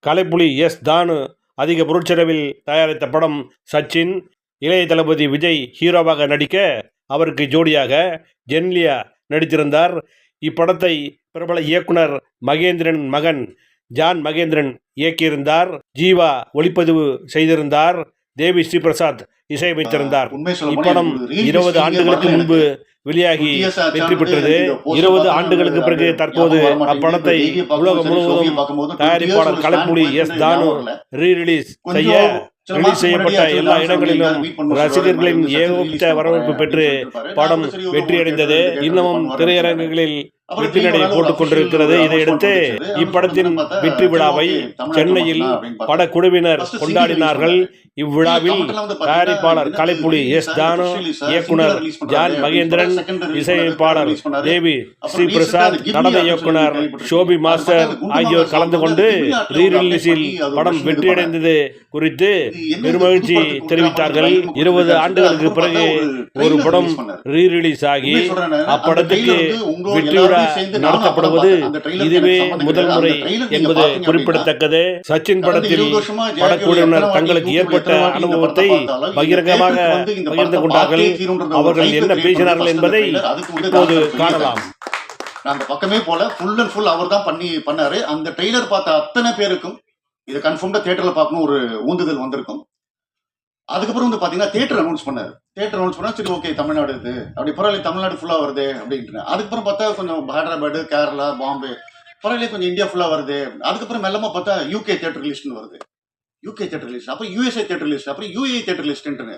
Kalaipuli S. தானு அதிக பொருட்செலவில் தயாரித்த படம் சச்சின். இளைய தளபதி விஜய் ஹீரோவாக நடிக்க அவருக்கு ஜோடியாக ஜென்லியா நடித்திருந்தார். இப்படத்தை பிரபல இயக்குனர் மகேந்திரன் மகன் ஜான் மகேந்திரன் இயக்கியிருந்தார். ஜீவா ஒளிப்பதிவு செய்திருந்தார். தேவி ஸ்ரீ பிரசாத் இசையமைத்திருந்தார். இப்படம் 20 ஆண்டுகளுக்கு முன்பு வெளியாகி வெற்றி பெற்றது. 20 ஆண்டுகளுக்கு பிறகு தற்போது அப்படத்தை உலகம் முழுவதும் தயாரிப்பாளர் கலைப்புலி எஸ். தானு ரீரிலீஸ் செய்யப்பட்ட எல்லா இடங்களிலும் ரசிகர்களின் ஏகோபித்த வரவேற்பு பெற்று படம் வெற்றியடைந்தது. இன்னமும் திரையரங்குகளில் வெற்றி நடை போட்டுக் கொண்டிருக்கிறது. இதையடுத்து இப்படத்தின் வெற்றி விழாவை சென்னையில் படக்குழுவினர் கொண்டாடினார்கள். இவ்விழாவில் தயாரிப்பாளர் கலைப்புலி எஸ். தானு, இயக்குனர் ஜான் மகேந்திரன், இசையமைப்பாளர் தேவி ஸ்ரீ பிரசாத், நடன இயக்குனர் ஷோபி மாஸ்டர் ஆகியோர் கலந்து கொண்டு ரீரிலீஸில் படம் வெற்றியடைந்தது குறித்து பெருமகிழ்ச்சி தெரிவித்தார்கள். 20 ஆண்டுகளுக்கு பிறகு ஒரு படம் ரீரிலீஸ் ஆகி அப்படத்துக்கு வெற்றி விழா நடத்தப்படுவது இதுவே முதல் முறை என்பது குறிப்பிடத்தக்கது. சச்சின் படத்தில் படக்குழுவினர் தங்களுக்கு ஏற்பட்ட அனுபவத்தை பகிரங்கமாக பகிர்ந்து கொண்டார்கள். அவர்கள் என்ன பேசினார்கள் என்பதை இப்போது காணலாம். அந்த பக்கமே போல ஃபுல் அண்ட் ஃபுல் அவர் தான் பண்ணாரு. அந்த ட்ரெய்லர் பார்த்த அத்தனை பேருக்கும் இது கன்ஃபார்ம்டா தியேட்டர்ல பார்க்கணும் ஒரு ஊந்துதல் வந்திருக்கும். அதுக்கப்புறம் வந்து பாத்தீங்கன்னா தியேட்டர் அனௌன்ஸ் பண்ணா சரி ஓகே தமிழ்நாடு இது அப்படி பரவாயில்ல, தமிழ்நாடு ஃபுல்லா வருது அப்படின்ட்டு. அதுக்கப்புறம் பார்த்தா கொஞ்சம் ஹைதராபாத், கேரளா, பாம்பே பரவாயில்ல, கொஞ்சம் இந்தியா ஃபுல்லா வருது. அதுக்கப்புறம் மெல்லமா பார்த்தா யூகே தியேட்டர் லிஸ்ட்னு வருது. யூகே தியேட்டர் லிஸ்ட், அப்புறம் யூஎஸ்ஏ தியேட்டர் லிஸ்ட், அப்புறம் யூஏ தியேட்டர் லிஸ்ட்னு.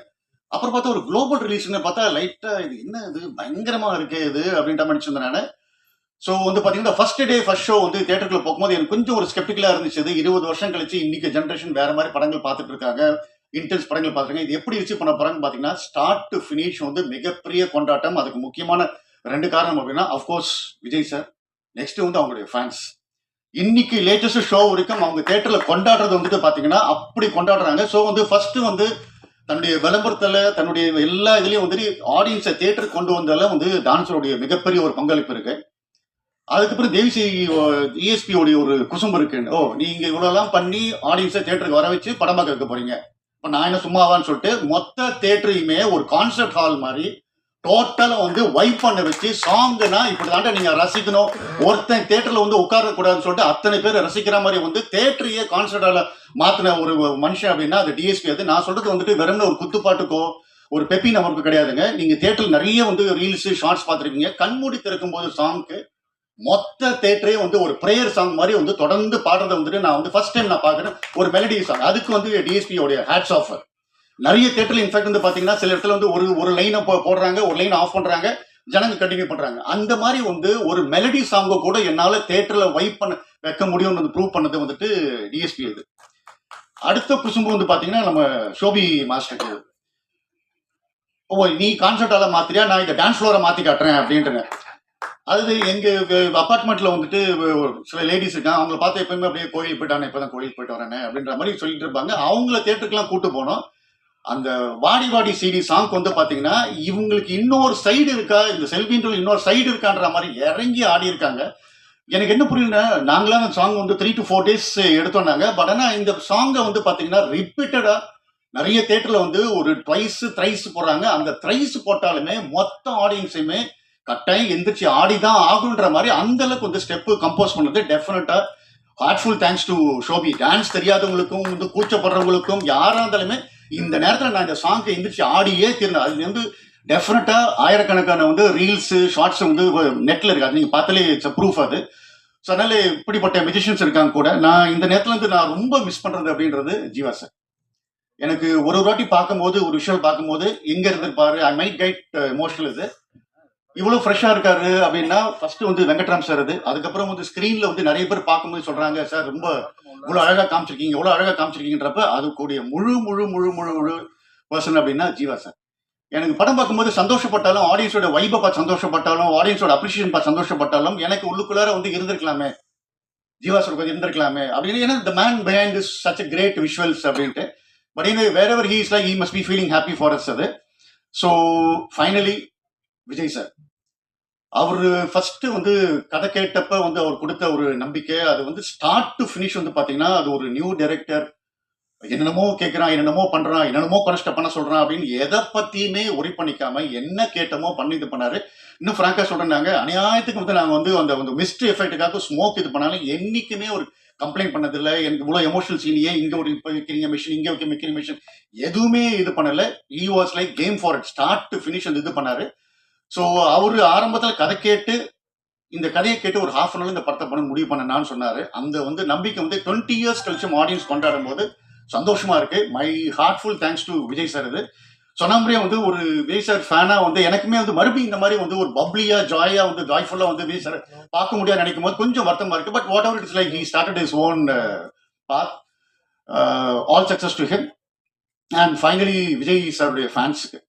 அப்புறம் பார்த்தா ஒரு குளோபல் ரிலீஸ்னு பார்த்தா லைட்டா இது என்ன இது பயங்கரமா இருக்கு இது அப்படின்ற மாதிரி நினைச்சிருந்தேன் நான். ஸோ வந்து பாத்தீங்கன்னா ஃபர்ஸ்ட் ஷோ வந்து தியேட்டருக்குள்ள போகும்போது எனக்கு கொஞ்சம் ஒரு ஸ்கெப்டிக்கலா இருந்துச்சு. 20 வருஷம் கழிச்சு இன்னைக்கு ஜென்ரேஷன் வேற மாதிரி படங்கள் பார்த்துட்டு இருக்காங்க, இன்டென்ஸ் படங்கள் பார்த்துருக்காங்க. இது எப்படி ரிசீவ் பண்ண போறாங்கன்னு பாத்தீங்கன்னா ஸ்டார்ட் டு ஃபினிஷ் வந்து மிகப்பெரிய கொண்டாட்டம். அதுக்கு முக்கியமான 2 காரணம் அப்படின்னா அஃப்கோர்ஸ் விஜய் சார், நெக்ஸ்ட் வந்து அவங்களுடைய ஃபேன்ஸ். இன்னைக்கு லேட்டஸ்ட் ஷோ வரைக்கும் அவங்க தியேட்டர்ல கொண்டாடுறது வந்துட்டு பாத்தீங்கன்னா அப்படி கொண்டாடுறாங்க. ஸோ வந்து ஃபர்ஸ்ட் வந்து தன்னுடைய விளம்பரத்துல தன்னுடைய எல்லா இதுலயும் வந்துட்டு ஆடியன்ஸை தியேட்டருக்கு கொண்டு வந்தால வந்து டான்ஸருடைய மிகப்பெரிய ஒரு பங்களிப்பு இருக்கு. அதுக்கப்புறம் தேவிசி இஎஸ்பியோடைய ஒரு குசும்பு இருக்கு. நீங்க இவ்வளவு பண்ணி ஆடியன்ஸை தியேட்டருக்கு வர வச்சு படம் பார்க்க வைக்க போறீங்க, இப்ப நான் என்ன சும்மாவான்னு சொல்லிட்டு மொத்த தியேட்டரையுமே ஒரு கான்சர்ட் ஹால் மாதிரி டோட்டலா வந்து வைப் பண்ண வச்சு சாங்னா இப்படிதாண்ட நீங்க ரசிக்கணும், ஒருத்தன் தியேட்டர்ல வந்து உட்கார கூடாதுன்னு சொல்லிட்டு அத்தனை பேர் ரசிக்கிற மாதிரி வந்து தியேட்டரையே கான்சர்ட்டால மாத்தின ஒரு மனுஷன் அப்படின்னா அது டிஎஸ்பி. அது நான் சொல்றது வந்துட்டு வெறும் ஒரு குத்துப்பாட்டுக்கோ ஒரு பெப்பி நம்பருக்கு கிடையாதுங்க. நீங்க தியேட்டர்ல நிறைய வந்து ரீல்ஸ் ஷார்ட்ஸ் பார்த்துருக்கீங்க. கண்மூடி திறக்கும் போது சாங்க்கு மொத்த தியேட்டரே வந்து ஒரு பிரேயர் சாங் மாதிரி வந்து தொடர்ந்து பாடுறதை வந்துட்டு நான் வந்து ஃபர்ஸ்ட் டைம் நான் பாக்குறேன். ஒரு மெலடி சாங், அதுக்கு வந்து டிஎஸ்பியோடைய ஹேட்ஸ் ஆஃப். நிறைய தியேட்டர்ல இன்ஃபேக்ட் வந்து பாத்தீங்கன்னா சில இடத்துல வந்து ஒரு லைனை போடுறாங்க, ஒரு லைனை ஆஃப் பண்றாங்க, ஜனங்க கண்டினியூ பண்றாங்க. அந்த மாதிரி வந்து ஒரு மெலடி சாங்கை கூட என்னால தியேட்டர்ல வைப் பண்ண வைக்க முடியும்னு வந்து ப்ரூவ் பண்ணது வந்துட்டு டிஎஸ்பி. இது அடுத்த குசும்பு வந்து பாத்தீங்கன்னா நம்ம ஷோபி மாஸ்டருக்கு, நீ கான்சர்ட் ஆல மாத்திரியா, நான் இந்த டான்ஸ் ஃப்ளோரை மாத்தி காட்டுறேன் அப்படின்ட்டு. அது எங்க அபார்ட்மெண்ட்ல வந்துட்டு சில லேடிஸ் இருக்காங்க, அவங்களை பார்த்து எப்பயுமே அப்படியே கோயில் போயிட்டானே, இப்பதான் கோயிலுக்கு போயிட்டு வரேன் அப்படின்ற மாதிரி சொல்லிட்டு இருப்பாங்க. அவங்கள தியேட்டருக்குலாம் கூட்டு போனோம். அந்த வாடி வாடி சிடி சாங் வந்து பாத்தீங்கன்னா இவங்களுக்கு இன்னொரு சைடு இருக்கா, இந்த செல்வின்ற இன்னொரு சைடு இருக்கான்ற மாதிரி இறங்கி ஆடி இருக்காங்க. எனக்கு என்ன புரியல, நாங்களாம் அந்த சாங் வந்து 3 to 4 days எடுத்தோம்னாங்க. பட் ஆனா இந்த சாங்கை வந்து பாத்தீங்கன்னா ரிப்பீட்டடா நிறைய தியேட்டர்ல வந்து ஒரு ட்வைஸ் த்ரைஸ் போடுறாங்க. அந்த த்ரைஸ் போட்டாலுமே மொத்த ஆடியன்ஸுமே கட்டாயம் எந்திரிச்சு ஆடிதான் ஆகுன்ற மாதிரி அந்த அளவுக்கு வந்து ஸ்டெப் கம்போஸ் பண்ணது டெஃபினட்டா heartful thanks to Shobi. Dance தெரியாதவங்களுக்கும் வந்து கூச்சப்படுறவங்களுக்கும் யாரா இருந்தாலுமே இந்த நேரத்தில் நான் இந்த சாங்கை எந்திரிச்சு ஆடியே தீர்ந்தேன். அது வந்து டெஃபினட்டா ஆயிரக்கணக்கான வந்து ரீல்ஸ் ஷார்ட்ஸ் வந்து நெட்ல இருக்கு, அது நீங்க பார்த்தாலே இட்ஸ் ப்ரூஃப் அது. ஸோ அதனால இப்படிப்பட்ட மியூசிஷியன்ஸ் இருக்காங்க கூட. நான் இந்த நேரத்துல இருந்து நான் ரொம்ப மிஸ் பண்றது அப்படின்றது ஜீவா சார். எனக்கு ஒரு வாட்டி பார்க்கும்போது ஒரு விஷயம் பார்க்கும்போது எங்க இருந்திருப்பாரு, ஐ மைட் கைட் எமோஷனல். இது இவ்வளவு ஃப்ரெஷ்ஷா இருக்காரு அப்படின்னா ஃபர்ஸ்ட் வந்து வெங்கட்ராம் சார். அது அதுக்கப்புறம் வந்து ஸ்கிரீன்ல வந்து நிறைய பேர் பார்க்கும்போது சொல்றாங்க, சார் ரொம்ப இவ்வளவு அழகா காமிச்சிருக்கீங்க, எவ்வளவு அழகா காமிச்சிருக்கீங்கன்றப்ப அது கூடிய முழு முழு முழு முழு முழு பர்சன் அப்படின்னா ஜீவா சார். எனக்கு படம் பார்க்கும்போது சந்தோஷப்பட்டாலும், ஆடியன்ஸோட வைபை பார்த்து சந்தோஷப்பட்டாலும், ஆடியன்ஸோட அப்ரிசியேஷன் பார்த்து சந்தோஷப்பட்டாலும் எனக்கு உள்ளுக்குள்ளார வந்து இருந்திருக்கலாமே, ஜீவா சார் கொஞ்சம் இருந்திருக்கலாமே அப்படின்னு. ஏன்னா the man behind is such a great visuals அப்படின்ட்டு. But in wherever he is like he must be feeling happy for us. அது ஸோ ஃபைனலி விஜய் சார், அவரு ஃபர்ஸ்ட் வந்து கதை கேட்டப்ப வந்து அவர் கொடுத்த ஒரு நம்பிக்கை, அது வந்து ஸ்டார்ட் டு ஃபினிஷ் வந்து பாத்தீங்கன்னா அது ஒரு நியூ டைரக்டர் என்னென்னமோ கேட்கறான், என்னென்னமோ பண்றான், என்னென்னமோ கன்ஸ்ட பண்ண சொல்றான் அப்படின்னு எதை பத்தியுமே ஒரி பண்ணிக்காம என்ன கேட்டமோ பண்ணி இது பண்ணாரு. இன்னும் ஃப்ராங்கா சொல்றேன்னாங்க, அநியாயத்துக்கு வந்து நாங்க வந்து அந்த அந்த மிஸ்ட் எஃபெக்ட்டுக்காக ஸ்மோக் இது பண்ணாலும் என்னைக்குமே ஒரு கம்ப்ளைண்ட் பண்ணதில்ல. எனக்கு இவ்வளோ எமோஷனல் சீன் ஏன் இங்க ஒரு இப்ப வைக்கிறீங்க மிஷின், இங்க வைக்க வைக்கிற மிஷின் எதுவுமே இது பண்ணல. He was like game for it start to finish அந்த இது பண்ணாரு. ஸோ அவரு ஆரம்பத்துல கதை கேட்டு இந்த கதையை கேட்டு ஒரு ஹாஃப் அன் ஹவர் இந்த படத்தை பண்ண முடிவு பண்ணனான்னு சொன்னாரு. அந்த வந்து நம்பிக்கை வந்து 20 இயர்ஸ் கழிச்சு ஆடியன்ஸ் கொண்டாடும் போது சந்தோஷமா இருக்கு. My heartful thanks to Vijay sir. இது சொன்ன மாதிரியே வந்து ஒரு விஜய் சார் ஃபேனா வந்து எனக்குமே வந்து மறுபடியும் இந்த மாதிரி வந்து ஒரு பப்ளியா ஜாயா வந்து ஜாய்ஃபுல்லா வந்து விஜய் சார் பார்க்க முடியாது நினைக்கும் போது கொஞ்சம் வருத்தமா இருக்கு. But whatever it's like he started his own path. All success to him. And finally Vijay சாருடைய ஃபேன்ஸுக்கு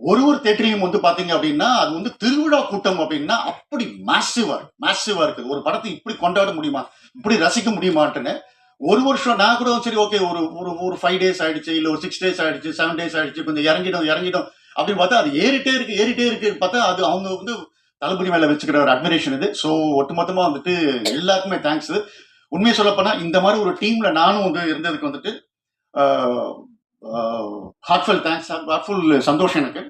ஒரு தேட்டரையும் வந்து பாத்தீங்க அப்படின்னா அது வந்து திருவிழா கூட்டம் அப்படின்னா அப்படி மேசிவா இருக்கு. ஒரு படத்தை இப்படி கொண்டாட முடியுமா, இப்படி ரசிக்க முடியுமாட்டுன்னு ஒரு வருஷம் நான் கூட சரி ஓகே ஒரு ஒரு ஒரு 5 டேஸ் ஆயிடுச்சு, இல்ல ஒரு 6 டேஸ் ஆயிடுச்சு, 7 டேஸ் ஆயிடுச்சு, கொஞ்சம் இறங்கிடும் அப்படின்னு பார்த்தா அது ஏறிட்டே இருக்கு பார்த்தா அது அவங்க வந்து தளபதி மேல வச்சுக்கிற ஒரு அட்மிரேஷன் இது. ஸோ ஒட்டுமொத்தமா வந்துட்டு எல்லாருக்குமே தேங்க்ஸ். உண்மையை சொல்லப்போனா இந்த மாதிரி ஒரு டீம்ல நானும் வந்து இருந்ததுக்கு வந்துட்டு ஹார்ட்ஃபுல் தேங்க்ஸ், ஹார்ட்ஃபுல் சந்தோஷம் எனக்கு.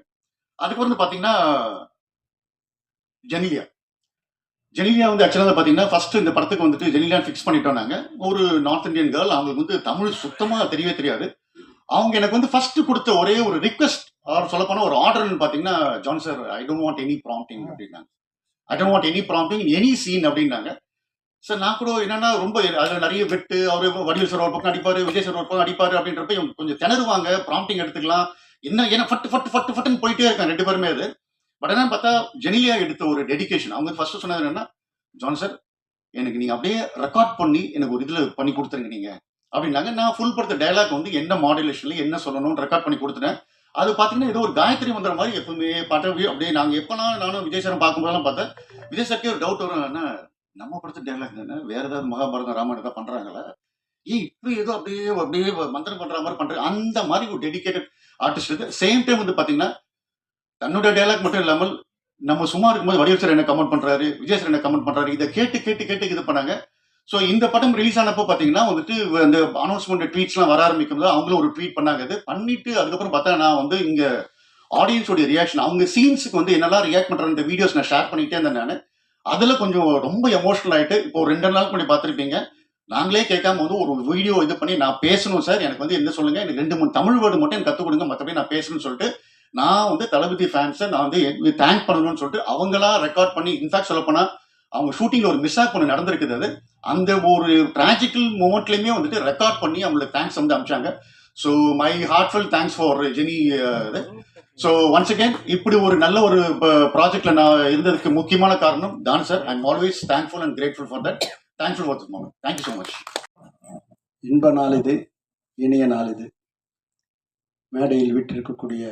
அதுக்கு வந்து பாத்தீங்கன்னா ஜெனிலியா வந்து ஆக்சுவலாக பார்த்தீங்கன்னா ஃபர்ஸ்ட் இந்த படத்துக்கு வந்துட்டு ஜெனிலியா ஃபிக்ஸ் பண்ணிட்டோம் நாங்க. ஒரு நார்த் இந்தியன் கேர்ள், அவங்களுக்கு வந்து தமிழ் சுத்தமா தெரியவே தெரியாது. அவங்க எனக்கு வந்து ஃபர்ஸ்ட் கொடுத்த ஒரே ஒரு ரிக்வெஸ்ட் அவர் சொல்ல போனா ஒரு ஆர்டர்னு பாத்தீங்கன்னா, John sir I don't want any prompting அப்படின்னாங்க. I don't want any prompting any scene அப்படின்னாங்க. சார் நான் கூட என்னன்னா ரொம்ப அதுல நிறைய வெட்டு, அவரு வடிவேல் சார் ஒரு பக்கம் அடிப்பாரு, விஜய் சார் ஒரு பக்கம் அடிப்பாரு அப்படின்றப்ப இவங்க கொஞ்சம் திணறுவாங்க. ப்ராம்ப்டிங் எடுத்துக்கலாம் என்ன ஏன்னா ஃபட்டுன்னு போயிட்டே இருக்காங்க ரெண்டு பேருமே. அது பட் என்னன்னு பார்த்தா ஜெனிலியா எடுத்த ஒரு டெடிகேஷன். அவங்க ஃபர்ஸ்ட் சொன்னது என்னன்னா, ஜான் சார் எனக்கு நீங்க அப்படியே ரெக்கார்ட் பண்ணி எனக்கு ஒரு இதுல பண்ணி கொடுத்துருங்க நீங்க அப்படின்னாங்க. நான் ஃபுல் படத்த டயலாக் வந்து என்ன மாடுலேஷன்ல என்ன சொல்லணும்னு ரெக்கார்ட் பண்ணி கொடுத்துட்டேன். அது பாத்தீங்கன்னா ஏதோ ஒரு காயத்ரி மந்திரம் மாதிரி எப்பவுமே பாட்டு அப்படியே நாங்க எப்பெல்லாம் நானும் விஜய் சார் பார்க்கும்போதெல்லாம் பார்த்தேன். விஜய் சார்க்கே ஒரு டவுட் வரும், என்ன நம்ம படத்து டயலாக் தானே, வேற ஏதாவது மகாபாரதம் ராமாயணம் ஏதாவது பண்றாங்களா, ஏன் இப்படி ஏதோ அப்படியே அப்படியே மந்திரம் பண்ற மாதிரி பண்ற அந்த மாதிரி ஒரு டெடிகேட்டட் ஆர்டிஸ்ட். இது சேம் டைம் வந்து பாத்தீங்கன்னா தன்னுடைய டயலாக் மட்டும் இல்லாமல் நம்ம சும்மா இருக்கும்போது வடிவேல் சார் என்ன கமெண்ட் பண்றாரு, விஜய் சார் என்ன கமெண்ட் பண்றாரு, இதை கேட்டு கேட்டு கேட்டு இது பண்ணாங்க. ஸோ இந்த படம் ரிலீஸ் ஆனப்போ பாத்தீங்கன்னா வந்துட்டு அந்த அனௌன்ஸ்மெண்ட் ட்வீட்ஸ்லாம் வர ஆரம்பிக்கும் போது அவங்களும் ஒரு ட்வீட் பண்ணாங்க. இது பண்ணிட்டு அதுக்கப்புறம் பார்த்தா நான் வந்து இங்க ஆடியன்ஸோட ரியாக்ஷன் அவங்க சீன்ஸுக்கு வந்து என்னெல்லாம் ரியாக்ட் பண்ற வீடியோஸ் நான் ஷேர் பண்ணிட்டே இருந்தேன். நான் அதுல கொஞ்சம் ரொம்ப எமோஷனல் ஆயிட்டு இப்போ ஒரு 2 நாள் பண்ணி பார்த்துருப்பீங்க. நாங்களே கேட்காம வந்து ஒரு வீடியோ இது பண்ணி நான் பேசணும் சார், எனக்கு வந்து என்ன சொல்லுங்க, எனக்கு 2 3 தமிழ் வேர்டு மட்டும் எனக்கு கற்றுக் கொடுங்க, மற்றபடி நான் பேசணும்னு சொல்லிட்டு நான் வந்து தளபதி ஃபேன்ஸை நான் வந்து தேங்க் பண்ணணும்னு சொல்லிட்டு அவங்களா ரெக்கார்ட் பண்ணி இன்ஃபேக்ட் சொல்ல போனா அவங்க ஷூட்டிங்ல ஒரு மிஸ் ஒன்று நடந்திருக்குது. அது அந்த ஒரு டிராஜிக்கல் மூமெண்ட்லயுமே வந்துட்டு ரெக்கார்ட் பண்ணி அவங்களுக்கு தேங்க்ஸ் வந்து அனுப்பிச்சாங்க. So my heartful thanks for Genie. So once again இப்படி ஒரு நல்ல ஒரு ப்ராஜெக்ட்ல நான் இருந்ததுக்கு முக்கியமான காரணம் தான் sir. I am always thankful and grateful for that. Thankful for this moment. Thank you so much. இன்ப நாள் இது, இனிய நாள் இது. மேடையில் விட்டிருக்கக்கூடிய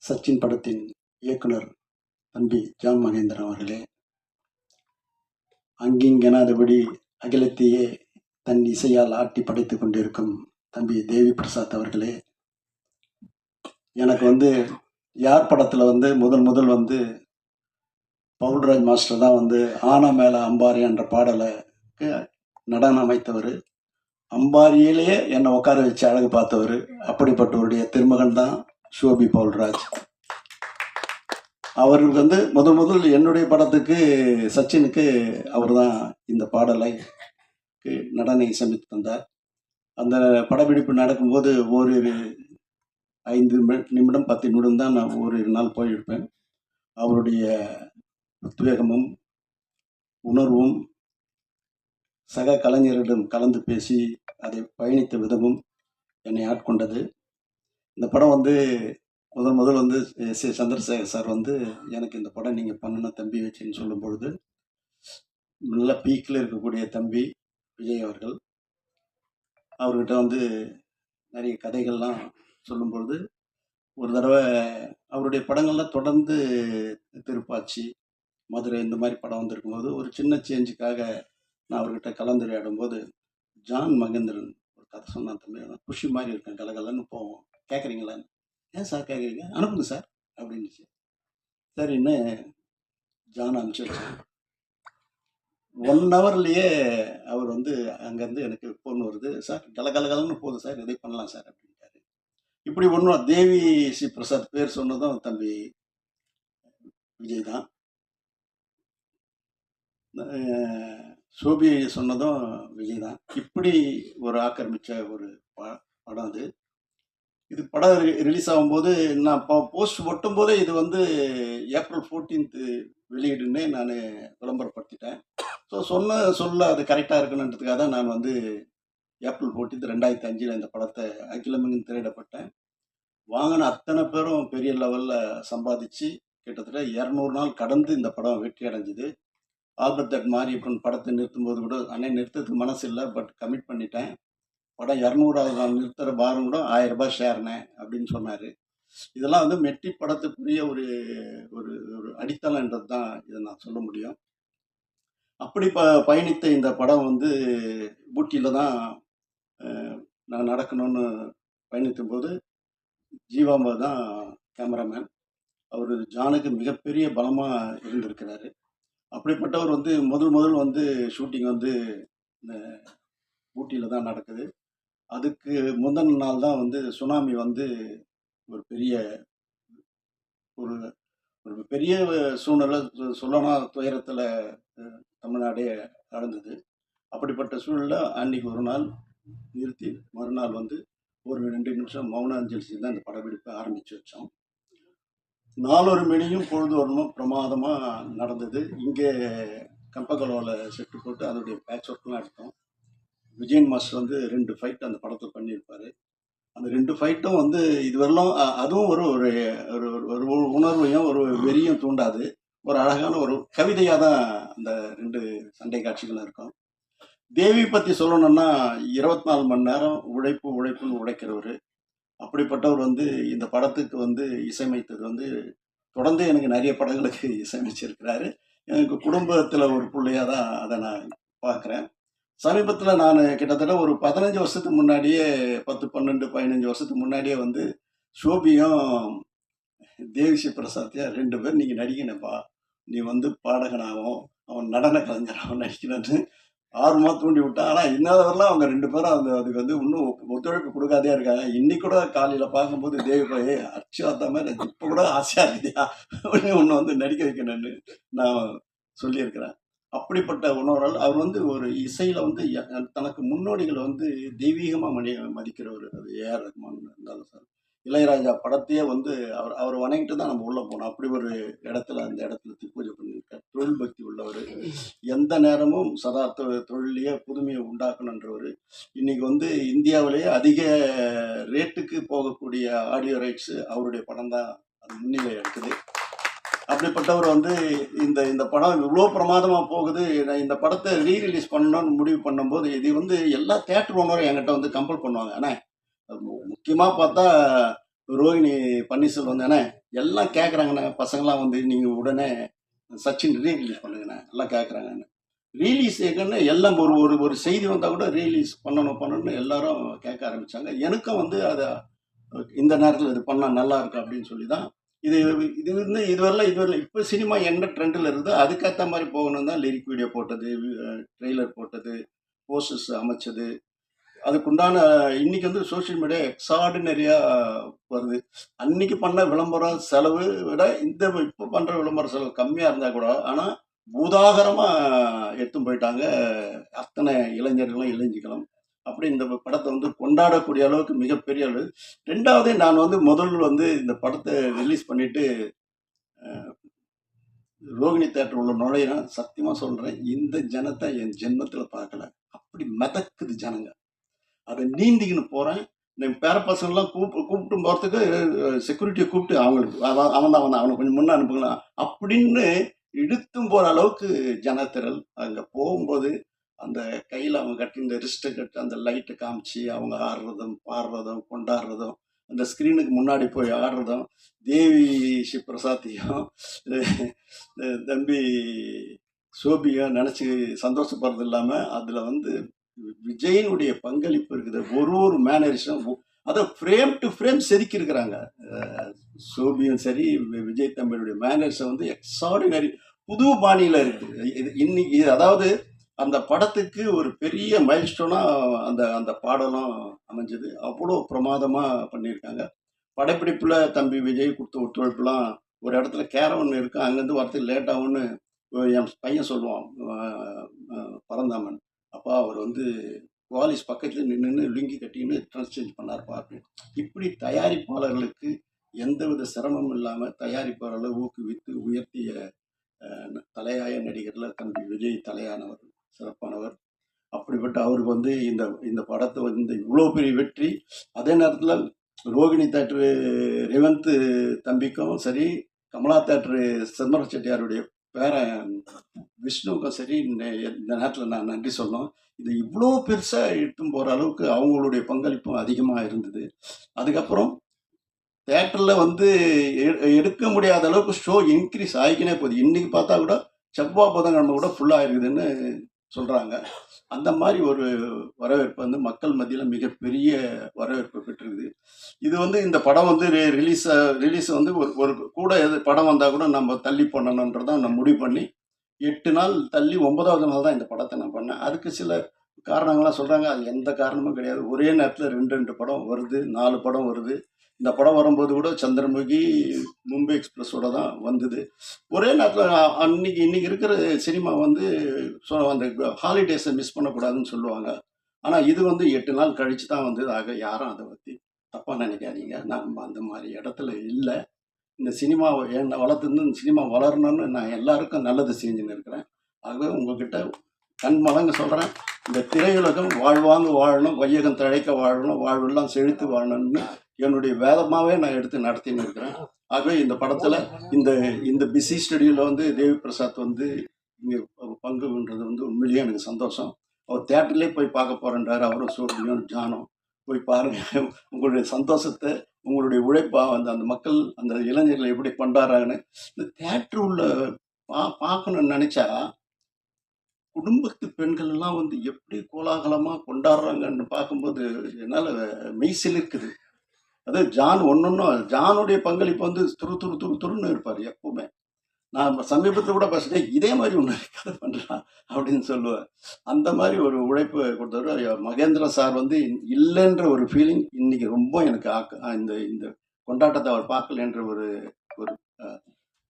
சச்சின் படத்தின் இயக்குனர் தம்பி ஜான் மகேந்திரன் அவர்களே, அங்கிங்கெனாதபடி அகிலத்தையே தன் இசையால் ஆட்டி படைத்துக் கொண்டிருக்கும் தம்பி தேவி பிரசாத் அவர்களே, எனக்கு வந்து யார் படத்தில் வந்து முதல் வந்து பவுல்ராஜ் மாஸ்டர் தான் வந்து ஆனா மேல அம்பாரி என்ற பாடலுக்கு நடனம் அமைத்தவர். அம்பாரியிலேயே என்னை உட்கார வச்சு அழகு பார்த்தவர். அப்படிப்பட்டவருடைய திருமகன் தான் ஷோபி பவுல்ராஜ். அவருக்கு வந்து முதல் என்னுடைய படத்துக்கு சச்சினுக்கு அவர் தான் இந்த பாடலை நடன இசையமைத்து தந்தார். அந்த படப்பிடிப்பு நடக்கும்போது ஓரிரு 5 நிமிடம் 10 நிமிடம் தான் நான் ஓரிரு நாள் போயிருப்பேன். அவருடைய உத்வேகமும் உணர்வும் சக கலைஞர்களிடம் கலந்து பேசி அதை பயணித்த விதமும் என்னை ஆட்கொண்டது. இந்த படம் வந்து முதல் வந்து எஸ் ஏ சந்திரசேகர் சார் வந்து எனக்கு இந்த படம் நீங்கள் பண்ணணும் தம்பி வச்சுன்னு சொல்லும் பொழுது, நல்ல பீக்கில் இருக்கக்கூடிய தம்பி விஜய் அவர்கள் அவர்கிட்ட வந்து நிறைய கதைகள்லாம் சொல்லும் பொழுது, ஒரு தடவை அவருடைய படங்கள்லாம் தொடர்ந்து திருப்பாச்சி, மதுரை இந்த மாதிரி படம் வந்திருக்கும்போது ஒரு சின்ன சேஞ்சுக்காக நான் அவர்கிட்ட கலந்துரையாடும் போது, ஜான் மகேந்திரன் ஒரு கதை சொன்னான், தம்பி குஷி மாதிரி இருக்கேன், கலகலன்னு போவோம், கேட்குறீங்களான்னு. ஏன் சார் கேட்குறீங்க, அனுப்புங்க சார் அப்படின்னுச்சு. சரின்னு ஜான் அனுப்பிச்சு வச்சேன். 1 ஹவர்லேயே அவர் வந்து அங்கேருந்து எனக்கு ஃபோன் வருது, சார் கலகலகலன்னு போகுது சார், இதை பண்ணலாம் சார் அப்படின்ட்டாரு. இப்படி ஒன்றும் தேவி ஸ்ரீ பிரசாத் பேர் சொன்னதும் தம்பி விஜய் தான். சோபி சொன்னதும் விஜய் தான். இப்படி ஒரு ஆக்கிரமிச்ச ஒரு படம் அது. இது படம் ரிலீஸ் ஆகும்போது நான் போஸ்ட் ஒட்டும் போதே இது வந்து ஏப்ரல் 14th வெளியிடுன்னு நான் விளம்பரப்படுத்திட்டேன். ஸோ சொல்ல அது கரெக்டாக இருக்கணுன்றதுக்காக தான் நான் வந்து ஏப்ரல் 14 2005 இந்த படத்தை அகிலமெங்கும் திரையிடப்பட்டேன். வாங்கின அத்தனை பேரும் பெரிய லெவலில் சம்பாதிச்சு கிட்டத்தட்ட 200 நாள் கடந்து இந்த படம் வெற்றி அடைஞ்சுது. ஆல்பர்ட் தட் மாரியப்பன் படத்தை நிறுத்தும்போது கூட அண்ணே நிறுத்தத்துக்கு மனசு இல்லை, பட் கமிட் பண்ணிட்டேன், படம் 200வது நாள் நிறுத்துகிற பாரம் கூட 1000 ரூபாய் ஷேர்னே அப்படின்னு சொன்னார். இதெல்லாம் வந்து மெட்டி படத்துக்குரிய ஒரு ஒரு ஒரு அடித்தளன்றது தான் இதை நான் சொல்ல முடியும். அப்படி பயணித்த இந்த படம் வந்து ஊட்டியில் தான் நான் நடக்கணும்னு பயணிக்கும் போது ஜீவாம்பா தான் கேமராமேன். அவர் ஜானுக்கு மிகப்பெரிய பலமாக இருந்திருக்கிறாரு. அப்படிப்பட்டவர் வந்து முதல் வந்து ஷூட்டிங் வந்து இந்த ஊட்டியில் தான் நடக்குது. அதுக்கு முதல் நாள் தான் வந்து சுனாமி வந்து ஒரு பெரிய ஒரு ஒரு பெரிய சூழ்நிலை, சொல்லனா துயரத்தில் தமிழ்நாடே அடைந்தது. அப்படிப்பட்ட சூழலில் அன்னைக்கு ஒரு நாள் நிறுத்தி மறுநாள் வந்து ஒரு 2 நிமிஷம் மௌன அஞ்சலி செய்து தான் இந்த படப்பிடிப்பை ஆரம்பித்து வச்சோம். 4 மணியும் பொழுது வரணும் பிரமாதமாக நடந்தது. இங்கே கம்பகலோவில் செட்டு போட்டு அதோடைய பேட்ச் ஒர்க்லாம் எடுத்தோம். விஜயன் மாஸ்டர் வந்து 2 ஃபைட் அந்த படத்தை பண்ணியிருப்பார். அந்த 2 ஃபைட்டும் வந்து இதுவரையிலும் அதுவும் ஒரு ஒரு ஒரு உணர்வையும் ஒரு வெறியும் தூண்டாது. ஒரு அழகான ஒரு கவிதையாக தான் அந்த 2 சண்டை காட்சிகளும் இருக்கும். தேவி பற்றி சொல்லணும்னா 24 மணி நேரம் உழைப்புன்னு உழைக்கிறவர். அப்படிப்பட்டவர் வந்து இந்த படத்துக்கு வந்து இசையமைத்தது வந்து தொடர்ந்து எனக்கு நிறைய படங்களுக்கு இசையமைச்சிருக்கிறாரு. எனக்கு குடும்பத்தில் ஒரு பிள்ளையாக தான் அதை நான் பார்க்குறேன். சமீபத்தில் நான் கிட்டத்தட்ட ஒரு 15 வருஷத்துக்கு முன்னாடியே 10, 12, 15 வருஷத்துக்கு முன்னாடியே வந்து ஷோபியும் தேவிஸ்ரீ பிரசாத்தியா 2 பேர் நீங்கள் நடிக்கணும்ப்பா, நீ வந்து பாடகனாகவும் அவன் நடன கலைஞராகவும் நடிக்கணும்னு ஆர்வமாக தூண்டி விட்டான். ஆனால் இன்னொருவரெலாம் அவங்க 2 பேரும் அதுக்கு வந்து இன்னும் ஒத்துழைப்பு கொடுக்காதே இருக்காங்க. இன்னைக்கு கூட காலையில் பார்க்கும்போது தேவி போய் அர்ச்சா மாதிரி இப்போ கூட ஆசையாக இருக்குதியா அப்படின்னு ஒன்று வந்து நடிக்க வைக்கணும்னு நான் சொல்லியிருக்கிறேன். அப்படிப்பட்ட உணர்வால் அவர் வந்து ஒரு இசையில் வந்து தனக்கு முன்னோடிகளை வந்து தெய்வீகமாக மதிக்கிறவர். அது ஏஆர் ரஹ்மான் இருந்தாலும் சார், இளையராஜா படத்தையே வந்து அவர் வணங்கிட்டு தான் நம்ம உள்ளே போனோம். அப்படி ஒரு இடத்துல அந்த இடத்துல பூஜை பண்ணியிருக்கார். தொழில் பக்தி உள்ளவர், எந்த நேரமும் சதா தொழிலையே புதுமையை உண்டாக்கணுன்றவர். இன்னைக்கு வந்து இந்தியாவிலேயே அதிக ரேட்டுக்கு போகக்கூடிய ஆடியோ ரைட்ஸு அவருடைய படம் தான் அது முன்னிலை எடுக்குது. அப்படிப்பட்டவர் வந்து இந்த படம் இவ்வளோ பிரமாதமாக போகுது, நான் இந்த படத்தை ரீரிலீஸ் பண்ணணும்னு முடிவு பண்ணும்போது இது வந்து எல்லா தேட்டர் ஓனரும் என்கிட்ட வந்து கம்பல் பண்ணுவாங்க. ஆனால் முக்கியமாக பார்த்தா ரோஹிணி பன்னீர்செல்வம் வந்து எல்லாம் கேட்குறாங்கண்ணே, பசங்களாம் வந்து நீங்கள் உடனே சச்சின் ரீரிலீஸ் பண்ணுங்கண்ணே எல்லாம் கேட்குறாங்கண்ணே. ரீலீஸ் ஏற்கனவே எல்லாம் ஒரு செய்தி வந்தால் கூட ரீலீஸ் பண்ணணும்னு எல்லாரும் கேட்க ஆரம்பித்தாங்க. எனக்கும் வந்து அதை இந்த நேரத்தில் இது பண்ணால் நல்லா இருக்கும் அப்படின்னு சொல்லி தான் இதுவரையிலும் இப்போ சினிமா என்ன ட்ரெண்டில் இருந்தோ அதுக்கேற்ற மாதிரி போகணும் தான் லிரிக் வீடியோ போட்டது, ட்ரெய்லர் போட்டது, போஸ்டர்ஸ் அமைச்சது. அதுக்குண்டான இன்னைக்கு வந்து சோஷியல் மீடியா எக்ஸார்டினரியாக வருது. அன்னைக்கு பண்ண விளம்பரம் செலவு விட இப்போ பண்ணுற விளம்பர செலவு கம்மியாக இருந்தால் கூட ஆனால் பூதாகரமாக எடுத்து போயிட்டாங்க அத்தனை இளைஞர்களும் இளைஞர்களும். அப்படி இந்த படத்தை வந்து கொண்டாடக்கூடிய அளவுக்கு மிகப்பெரிய அளவு. 2வது நான் வந்து முதல்ல வந்து இந்த படத்தை ரிலீஸ் பண்ணிட்டு ரோகிணி தேட்டர் உள்ள நுழையிறேன். சத்தியமாக சொல்கிறேன், இந்த ஜனத்தை என் ஜென்மத்தில் பார்க்கல. அப்படி மிதக்குது ஜனங்க. அதை நீந்திக்கின்னு போகிறேன். என் பேர பசங்கள்லாம் கூப்பிட்டு போகிறதுக்கு செக்யூரிட்டியை கூப்பிட்டு அவங்களுக்கு அவன் தான் அவனை கொஞ்சம் முன்னே அனுப்புக்கலாம் அப்படின்னு இழுத்தும் போகிற அளவுக்கு ஜனத்திரல். அங்கே போகும்போது அந்த கையில் அவங்க கட்டி இந்த ரிஸ்ட்டை கட்டி அந்த லைட்டை காமிச்சு அவங்க ஆடுறதும் பாடுறதும் கொண்டாடுறதும் அந்த ஸ்க்ரீனுக்கு முன்னாடி போய் ஆடுறதும் தேவி ஸ்ரீ பிரசாத்தையும் தம்பி சோபியும் நினச்சி சந்தோஷப்படுறது இல்லாமல் அதில் வந்து விஜயனுடைய பங்களிப்பு இருக்குது. ஒரு மேனரிசம் அதை ஃப்ரேம் டு ஃப்ரேம் செதுக்கி இருக்கிறாங்க. சோபியும் சரி, விஜய் தம்பியுடைய மேனர்ஸை வந்து எக்ஸ்ட்ராடினரி, புது பாணியில் இருக்குது. இன்னைக்கு அதாவது அந்த படத்துக்கு ஒரு பெரிய மைல்ஸ்டோனா அந்த அந்த பாடலும் அமைஞ்சது. அவ்வளோ பிரமாதமாக பண்ணியிருக்காங்க. படப்பிடிப்பில் தம்பி விஜய் கொடுத்த ஒத்துழைப்புலாம், ஒரு இடத்துல கேரவன் இருக்கு, அங்கேருந்து வரத்துக்கு லேட் ஆகும்னு என் பையன் சொல்லுவான், பரந்தாமன். அப்பா அவர் வந்து குவாலிஸ் பக்கத்தில் நின்று லுங்கி கட்டின்னு ட்ரெஸ் சேஞ்ச் பண்ணார்ப்பா அப்படின்னு. இப்படி தயாரிப்பாளர்களுக்கு எந்தவித சிரமமும் இல்லாமல் தயாரிப்பாளர்களை ஊக்குவித்து உயர்த்திய தலையாய நடிகரில் தம்பி விஜய் தலையானவர், சிறப்பானவர். அப்படிப்பட்ட அவருக்கு வந்து இந்த இந்த படத்தை வந்து இவ்வளோ பெரிய வெற்றி. அதே நேரத்தில் ரோகிணி தேட்ரு ரேவந்த் தம்பிக்கும் சரி, கமலா தேட்ரு சிதம்பர செட்டியாருடைய பேரன் விஷ்ணுவுக்கும் சரி, இந்த நேரத்தில் நான் நன்றி சொல்லணும். இது இவ்வளோ பெருசாக இட்டும் போகிற அளவுக்கு அவங்களுடைய பங்களிப்பும் அதிகமாக இருந்தது. அதுக்கப்புறம் தேட்டரில் வந்து எடுக்க முடியாத அளவுக்கு ஷோ இன்க்ரீஸ் ஆகிக்கினே போகுது. இன்றைக்கி பார்த்தா கூட செவ்வாய் புதன்கிழமை கூட ஃபுல்லாக இருக்குதுன்னு சொல்கிறாங்க. அந்த மாதிரி ஒரு வரவேற்பு வந்து மக்கள் மத்தியில் மிகப்பெரிய வரவேற்பு பெற்றிருக்குது. இது வந்து இந்த படம் வந்து ரிலீஸ் வந்து ஒரு கூட படம் வந்தால் கூட நம்ம தள்ளி பண்ணணுன்றதான் நான் முடிவு பண்ணி 8 நாள் தள்ளி 9வது நாள் தான் இந்த படத்தை நான் பண்ணேன். அதுக்கு சில காரணங்கள்லாம் சொல்கிறாங்க. அது எந்த காரணமும் கிடையாது. ஒரே நேரத்தில் 2 படம் வருது, 4 படம் வருது. இந்த படம் வரும்போது கூட சந்திரமுகி, மும்பை எக்ஸ்பிரஸோட தான் வந்தது. ஒரே நேரத்தில் இன்னைக்கு இருக்கிற சினிமா வந்து அந்த ஹாலிடேஸை மிஸ் பண்ணக்கூடாதுன்னு சொல்லுவாங்க. ஆனால் இது வந்து 8 நாள் கழித்து தான் வந்தது. ஆக யாரும் அதை பற்றி தப்பாக நினைக்காதீங்க. நம்ம அந்த மாதிரி இடத்துல இல்லை. இந்த சினிமாவை என்னை வளர்த்துருந்து இந்த சினிமா வளரணும்னு நான் எல்லாருக்கும் நல்லது செஞ்சுன்னு இருக்கிறேன். ஆகவே உங்ககிட்ட கண்மலங்க சொல்கிறேன், இந்த திரையுலகம் வாழ்வாங்க வாழணும், வையகம் தழைக்க வாழணும், வாழ்வெல்லாம் செழித்து வாழணும்னு என்னுடைய வேதமாகவே நான் எடுத்து நடத்தின்னு இருக்கிறேன். ஆகவே இந்த படத்தில் இந்த பிஸி ஸ்டுடியோவில் வந்து தேவி பிரசாத் வந்து இங்கே பங்குன்றது வந்து உண்மையிலேயே எனக்கு சந்தோஷம். அவர் தேட்டர்லேயே போய் பார்க்க போகிறேன்றாரு. அவரும் சோபியும் ஜானும் போய் பாருங்கள். உங்களுடைய சந்தோஷத்தை, உங்களுடைய உழைப்பா அந்த மக்கள், அந்த இளைஞர்களை எப்படி கொண்டாடுறாங்கன்னு இந்த தேட்டர் உள்ள பார்க்கணும்னு நினச்சா, குடும்பத்து பெண்கள் எல்லாம் வந்து எப்படி கோலாகலமாக கொண்டாடுறாங்கன்னு பார்க்கும்போது என்னால் மெய்சில் இருக்குது. அது ஜான் ஜானுடைய பங்களிப்பு வந்து துருன்னு இருப்பார் எப்பவுமே. நான் சமீபத்தில் கூட பேசுகிறேன், இதே மாதிரி ஒன்று கதை பண்ணுறான் அப்படின்னு சொல்லுவேன். அந்த மாதிரி ஒரு உழைப்பு கொடுத்தவர் மகேந்திர சார் வந்து இல்லைன்ற ஒரு ஃபீலிங் இன்னைக்கு ரொம்ப எனக்கு இந்த கொண்டாட்டத்தை அவர் பார்க்கலன்ற ஒரு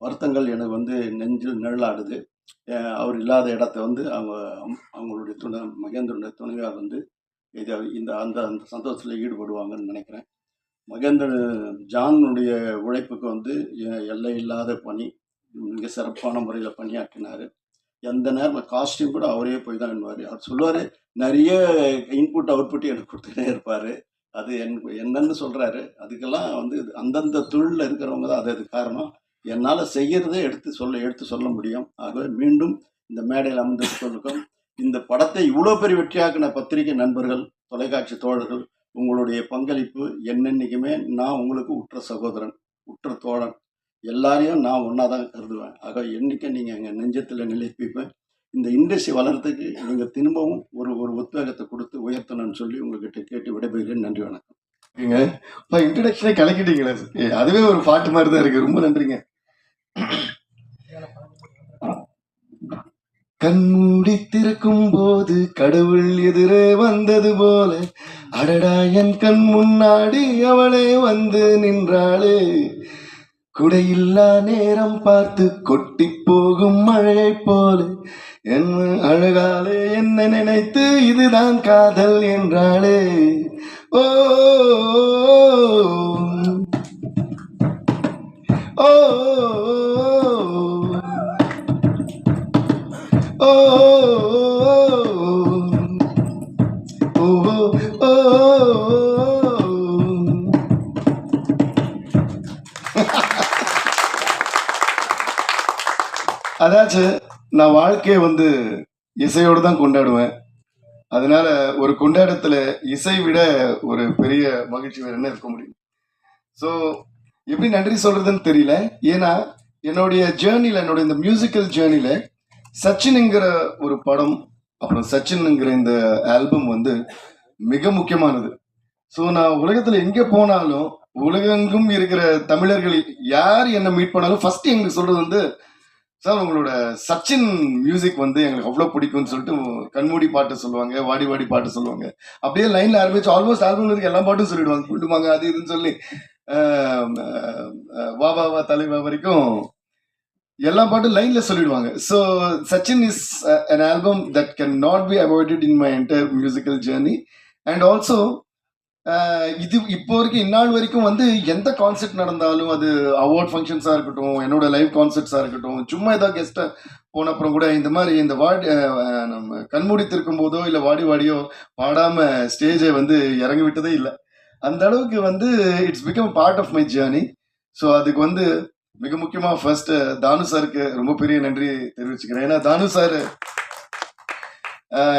வருத்தங்கள் எனக்கு வந்து நெஞ்சில் நிழலாடுது. அவர் இல்லாத இடத்த வந்து அவங்களுடைய மகேந்திரனுடைய துணையார் வந்து அந்த சந்தோஷத்தில் ஈடுபடுவாங்கன்னு நினைக்கிறேன். ஜானுடைய உழைப்புக்கு வந்து எல்லை இல்லாத பணி, மிக சிறப்பான முறையில் பணியாற்றினார். எந்த நேரம் காஸ்டியூம் கூட அவரே போய் தான் பண்ணுவார். அவர் சொல்லுவார், நிறைய இன்புட் அவுட்புட் எனக்கு கொடுத்துட்டே இருப்பார். அது என்னன்னு சொல்கிறாரு. அதுக்கெல்லாம் வந்து அந்தந்த தொழிலில் இருக்கிறவங்க தான் அது காரணம். என்னால் செய்கிறதே எடுத்து சொல்ல முடியும். ஆகவே மீண்டும் இந்த மேடையில் அமர்ந்திருக்கும் இந்த படத்தை இவ்வளோ பெரிய வெற்றியாக்கின பத்திரிகை நண்பர்கள், தொலைக்காட்சி தோழர்கள், உங்களுடைய பங்களிப்பு என்னென்னைக்குமே நான் உங்களுக்கு உற்ற சகோதரன், உற்ற தோழன், எல்லாரையும் நான் ஒன்றா தான் கருதுவேன். ஆக என்றைக்கும் நீங்கள் எங்கள் நெஞ்சத்தில் நிலைப்பிப்பேன். இந்த இண்டஸ்ட்ரி வளர்கிறதுக்கு நீங்கள் திரும்பவும் ஒரு உத்வேகத்தை கொடுத்து உயர்த்தணும்னு சொல்லி உங்ககிட்ட கேட்டு விடைபெறுகிறேன். நன்றி, வணக்கம். இன்ட்ரடக்ஷனே கலக்கிட்டீங்களே, அதுவே ஒரு பாட்டு மாதிரி தான் இருக்கு. ரொம்ப நன்றிங்க. கண்மூடி திறக்கும் போது கடவுள் எதிரே வந்தது போல, அடடா என் கண் முன்னாடி அவளே வந்து நின்றாளே, குடையில்லா நேரம் பார்த்து கொட்டி போகும் மழையை போல, என் அழகாலே என்ன நினைத்து இதுதான் காதல் என்றாளே. ஓ ஓ ஓ அதாச்சும் நான் வாழ்க்கையை வந்து இசையோடு தான் கொண்டாடுவேன். அதனால ஒரு கொண்டாட்டத்தில் இசை விட ஒரு பெரிய மகிழ்ச்சி வேறு என்ன இருக்க முடியும். ஸோ எப்படி நன்றி சொல்றதுன்னு தெரியல. ஏன்னா என்னுடைய ஜேர்னியில், என்னுடைய இந்த மியூசிக்கல் ஜேர்னியில் சச்சின்ங்கிற ஒரு படம், அப்புறம் சச்சின்ங்கிற இந்த ஆல்பம் வந்து மிக முக்கியமானது. ஸோ நான் உலகத்தில் எங்கே போனாலும் உலகெங்கும் இருக்கிற தமிழர்கள் யார் என்னை மீட் பண்ணாலும் ஃபர்ஸ்ட் எங்களுக்கு சொல்றது வந்து, சார் உங்களோட சச்சின் மியூசிக் வந்து எங்களுக்கு அவ்வளோ பிடிக்கும்னு சொல்லிட்டு கண்மூடி பாட்டு சொல்லுவாங்க, வாடி வாடி பாட்டு சொல்லுவாங்க. அப்படியே லைன்ல ஆரம்பிச்சு ஆல்மோஸ்ட் ஆல்பம்ல இருக்க எல்லா பாட்டும் சொல்லிடுவாங்க, குண்டுமாங்க அது இதுன்னு சொல்லி வா வா வா தலைவா வரைக்கும் எல்லா பாட்டும் லைன்ல சொல்லிடுவாங்க. So Sachin is an album that cannot be avoided in my entire musical journey. And also இது இப்போ வரைக்கும் இந்நாள் வரைக்கும் வந்து எந்த கான்செர்ட் நடந்தாலும், அது அவார்ட் ஃபங்க்ஷன்ஸாக இருக்கட்டும், என்னோட லைவ் கான்செர்ட்ஸாக இருக்கட்டும், சும்மா ஏதாவது கெஸ்ட்டை போன அப்புறம் கூட இந்த மாதிரி இந்த நம்ம கண்மூடி திறக்கும் போதோ இல்லை வாடி வாடியோ பாடாம ஸ்டேஜை வந்து இறங்கி விட்டதே இல்லை. அந்த அளவுக்கு வந்து it's become part of my journey. So அதுக்கு வந்து மிக முக்கியமாக ஃபர்ஸ்ட் தானு சாருக்கு ரொம்ப பெரிய நன்றி தெரிவிச்சுக்கிறேன். ஏன்னா தானு சார்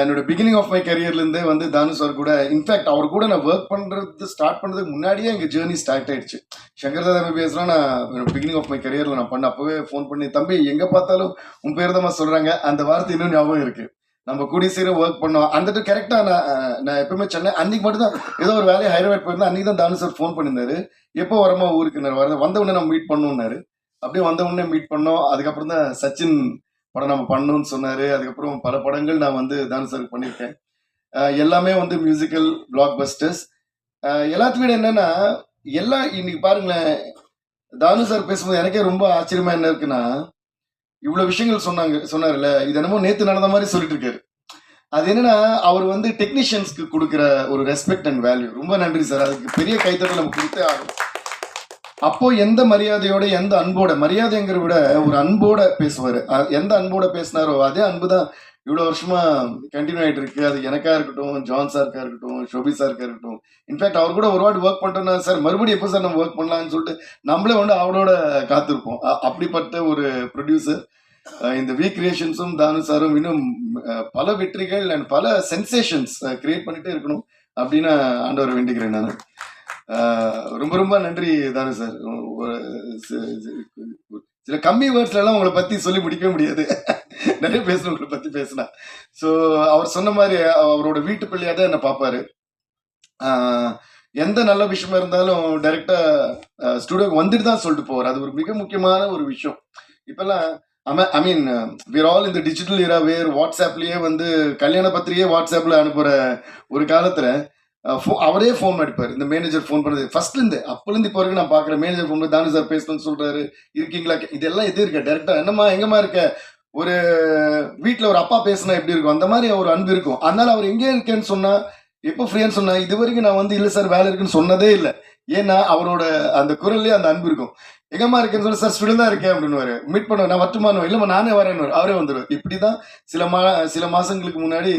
என்னோட பிகினிங் ஆஃப் மை கரியர்லேருந்தே வந்து தானு சார் கூட, இன்ஃபேக்ட் அவர் கூட நான் ஒர்க் பண்ணுறது ஸ்டார்ட் பண்ணுறதுக்கு முன்னாடியே எங்கள் ஜேர்னி ஸ்டார்ட் ஆயிடுச்சு. சங்கர் தாதா MBBSலாம் நான் என்னோட பிகினிங் ஆஃப் மை கரியரில் நான் பண்ண அப்போவே ஃபோன் பண்ணி, தம்பி எங்கே பார்த்தாலும் உன் பேர் தான் சொல்கிறாங்க, அந்த வார்த்தை இன்னும் ஞாபகம் இருக்குது. நம்ம கூடிய சீர ஒர்க் பண்ணோம். அந்த கரெக்டாக நான் எப்பவுமே சென்னை அன்னைக்கு மட்டும் தான் ஏதோ ஒரு வேலையை ஹைதராபாத் போயிருந்தேன். அன்றைக்கி தான் தானு சார் ஃபோன் பண்ணியிருந்தாரு, எப்போ வரமா ஊருக்கு வந்த உடனே நம்ம மீட் பண்ணோம்னாரு. அப்படியே வந்த உடனே மீட் பண்ணோம். அதுக்கப்புறம் தான் சச்சின் படம் நம்ம பண்ணணும்னு சொன்னார். அதுக்கப்புறம் பல படங்கள் நான் வந்து தானு சாருக்கு பண்ணியிருக்கேன். எல்லாமே வந்து மியூசிக்கல் பிளாக் பஸ்டர்ஸ். எல்லாத்தையும் விட என்னன்னா, எல்லாம் இன்னைக்கு பாருங்களேன், தானு சார் பேசும்போது எனக்கே ரொம்ப ஆச்சரியமா என்ன இருக்குன்னா, இவ்வளவு விஷயங்கள் சொன்னார்ல, இது என்னமோ நேத்து நடந்த மாதிரி சொல்லிட்டு இருக்காரு. அது என்னன்னா, அவர் வந்து டெக்னீஷியன்ஸ்க்கு கொடுக்குற ஒரு ரெஸ்பெக்ட் அண்ட் வேல்யூ. ரொம்ப நன்றி சார், அதுக்கு பெரிய கைத்தட்டல் நம்ம கொடுத்தே ஆகும். அப்போ எந்த மரியாதையோட எந்த அன்போட, மரியாதைங்கிற விட ஒரு அன்போட பேசுவார். எந்த அன்போட பேசினாரோ அதே அன்பு தான் இவ்வளோ வருஷமா கண்டினியூ ஆகிட்டு இருக்கு. அது எனக்கா இருக்கட்டும், ஜான் சாருக்கா இருக்கட்டும், ஷோபி சாருக்கா இருக்கட்டும். இன்ஃபேக்ட் அவர் கூட ஒரு வாட்டி ஒர்க் பண்ணிட்டோம்னா, சார் மறுபடியும் எப்போ சார் நம்ம ஒர்க் பண்ணலாம்னு சொல்லிட்டு நம்மளே வந்து அவளோட காத்திருப்போம். அப்படிப்பட்ட ஒரு ப்ரொடியூசர். இந்த வி கிரியேஷன்ஸும் தானு சாரும் இன்னும் பல வெற்றிகள் அண்ட் பல சென்சேஷன்ஸ் கிரியேட் பண்ணிட்டே இருக்கணும் அப்படின்னு ஆண்டவரை வேண்டிக்கிறேன் நான். ரொம்ப ரொம்ப நன்றி தானு சார். சில கம்மி வேர்ட்ஸ்ல எல்லாம் உங்களை பத்தி சொல்லி முடிக்கவே முடியாது, நிறைய பேசணும் உங்களை பத்தி பேசினா. ஸோ அவர் சொன்ன மாதிரி அவரோட வீட்டு பிள்ளையா தான் என்ன பார்ப்பாரு. எந்த நல்ல விஷயமா இருந்தாலும் டைரக்டா ஸ்டுடியோக்கு வந்துட்டு தான் சொல்லிட்டு போவார். அது ஒரு மிக முக்கியமான ஒரு விஷயம். இப்பெல்லாம் ஐ மீன் we're all in the digital era where வாட்ஸ்அப்லயே வந்து கல்யாண பத்திரிகையே வாட்ஸ்அப்ல அனுப்புற ஒரு காலத்துல அவரே ஃபோன் அடிப்பார். இந்த மேனேஜர் ஃபோன் பண்ணது ஃபர்ஸ்ட்லேருந்து அப்போலேருந்து இப்போ வரைக்கும் நான் பார்க்குறேன். மேனேஜர் ஃபோன் பண்ணி தானு சார் பேசணும்னு சொல்கிறாரு, இருக்கீங்களா, இதெல்லாம் எது இருக்க டேரெக்டாக என்னம்மா எங்கம்மா இருக்க, ஒரு வீட்டில் ஒரு அப்பா பேசினா எப்படி இருக்கும் அந்த மாதிரி ஒரு அன்பு இருக்கும். அதனால அவர் எங்கே இருக்கேன்னு சொன்னால், எப்போ ஃப்ரீயான்னு சொன்னா, இது வரைக்கும் நான் வந்து இல்லை சார் வேலை இருக்குன்னு சொன்னதே இல்லை. ஏன்னா அவரோட அந்த குரல்லே அந்த அன்பு இருக்கும். எங்கம்மா இருக்கேன்னு சொல்லி, சார் ஸ்டுடியோ தான் இருக்கேன் அப்படின்னு மீட் பண்ணுவேன். நான் வரட்டுமானோ, இல்லைம்மா நானே வரேன்னு அவரே வந்துடுவார். இப்படி தான் சில மாதங்களுக்கு முன்னாடி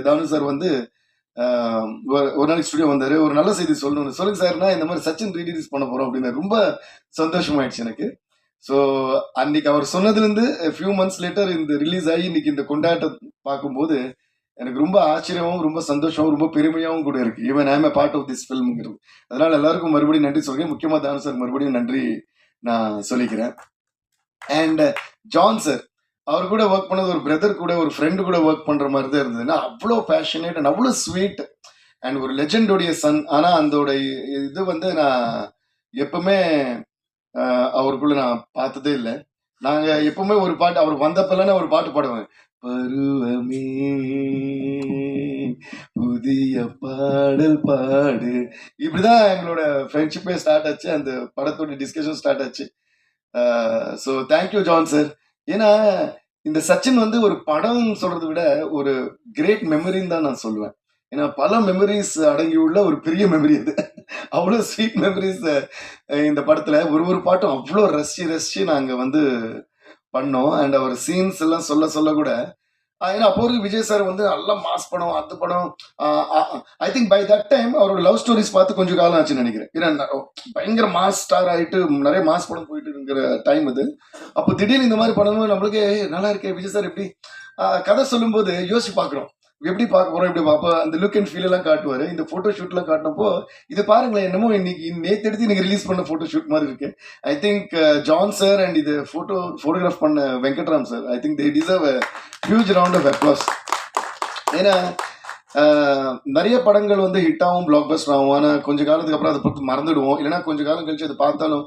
தானு சார் வந்து ஒரு நாளைக்கு ஸ்டுடியோ வந்தார். ஒரு நல்ல செய்தி சொல்லணும், சொல்லுங்க சார்னா இந்த மாதிரி சச்சின் ரீலீஸ் பண்ண போகிறோம் அப்படின்னு. ரொம்ப சந்தோஷமாயிடுச்சு எனக்கு. ஸோ அன்னைக்கு அவர் சொன்னதுலேருந்து ஃபியூ மந்த்ஸ் லேட்டர் இந்த ரிலீஸ் ஆகி இன்னைக்கு இந்த கொண்டாட்டத்தை பார்க்கும்போது எனக்கு ரொம்ப ஆச்சரியமாகவும் ரொம்ப சந்தோஷமாகவும் ரொம்ப பெருமையாகவும் கூட இருக்கு. Even I am a part of this ஃபில்ம்ங்கிறது. அதனால எல்லாருக்கும் மறுபடியும் நன்றி சொல்கிறேன். முக்கியமாக தானு சார் மறுபடியும் நன்றி நான் சொல்லிக்கிறேன். அண்ட் ஜான் சார், அவர் கூட ஒர்க் பண்ணது ஒரு பிரதர் கூட, ஒரு ஃப்ரெண்டு கூட ஒர்க் பண்ணுற மாதிரி தான் இருந்ததுன்னா, அவ்வளோ பேஷனேட் அண்ட் அவ்வளோ ஸ்வீட் அண்ட் ஒரு லெஜெண்டோடைய சன். ஆனால் அதோட இது வந்து நான் எப்பவுமே அவருக்குள்ள நான் பார்த்ததே இல்லை. நாங்கள் எப்பவுமே ஒரு பாட்டு அவர் வந்தப்பெல்லாம் ஒரு பாட்டு பாடுவேன், பருவமே புதிய பாடல் பாடு. இப்படிதான் எங்களோட ஃப்ரெண்ட்ஷிப்பே ஸ்டார்ட் ஆச்சு, அந்த படத்தோட டிஸ்கஷன் ஸ்டார்ட் ஆச்சு. So thank you John sir. ஏன்னா இந்த சச்சின் வந்து ஒரு படம் சொல்றதை விட ஒரு கிரேட் மெமரின்னு தான் நான் சொல்லுவேன். ஏன்னா பல மெமரிஸ் அடங்கியுள்ள ஒரு பெரிய மெமரி அது. அவ்வளோ ஸ்வீட் மெமரிஸ் இந்த படத்துல ஒரு பாட்டும் அவ்வளோ ரசிச்சு நாங்கள் வந்து பண்ணோம். அண்ட் அவர் சீன்ஸ் எல்லாம் சொல்ல கூட, ஏன்னா அப்போ ஒரு விஜய் சார் வந்து நல்லா மாஸ் படம், அந்த படம் I think by that time அவரோட லவ் ஸ்டோரிஸ் பார்த்து கொஞ்சம் காலம் ஆச்சுன்னு நினைக்கிறேன். ஏன்னா பயங்கர மாஸ் ஸ்டார் ஆகிட்டு நிறைய மாஸ் படம் போயிட்டு இருக்கிற டைம் அது. அப்போ திடீர்னு இந்த மாதிரி படம் நம்மளுக்கு நல்லா இருக்கே விஜய் சார் எப்படி கதை சொல்லும்போது யோசிச்சு பார்க்குறோம், எப்படி பார்க்க போகிறோம், எப்படி அப்போ அந்த லுக் அண்ட் ஃபீல் எல்லாம் காட்டுவார். இந்த ஃபோட்டோ ஷூட்லாம் காட்டினப்போ இது பாருங்களேன், என்னமோ இன்னைக்கு நேற்று எடுத்து இன்னைக்கு ரிலீஸ் பண்ண ஃபோட்டோ ஷூட் மாதிரி இருக்கு. I think John sir and இது ஃபோட்டோகிராஃப் பண்ண Venkatram sir, I think they deserve a huge round of applause. ஏன்னா நிறைய படங்கள் வந்து ஹிட் ஆகும், பிளாக் பஸ்டர் ஆகும். ஆனால் கொஞ்ச காலத்துக்கு அப்புறம் அதை பற்றி மறந்துடுவோம். இல்லைன்னா கொஞ்ச காலம் கழிச்சு அதை பார்த்தாலும்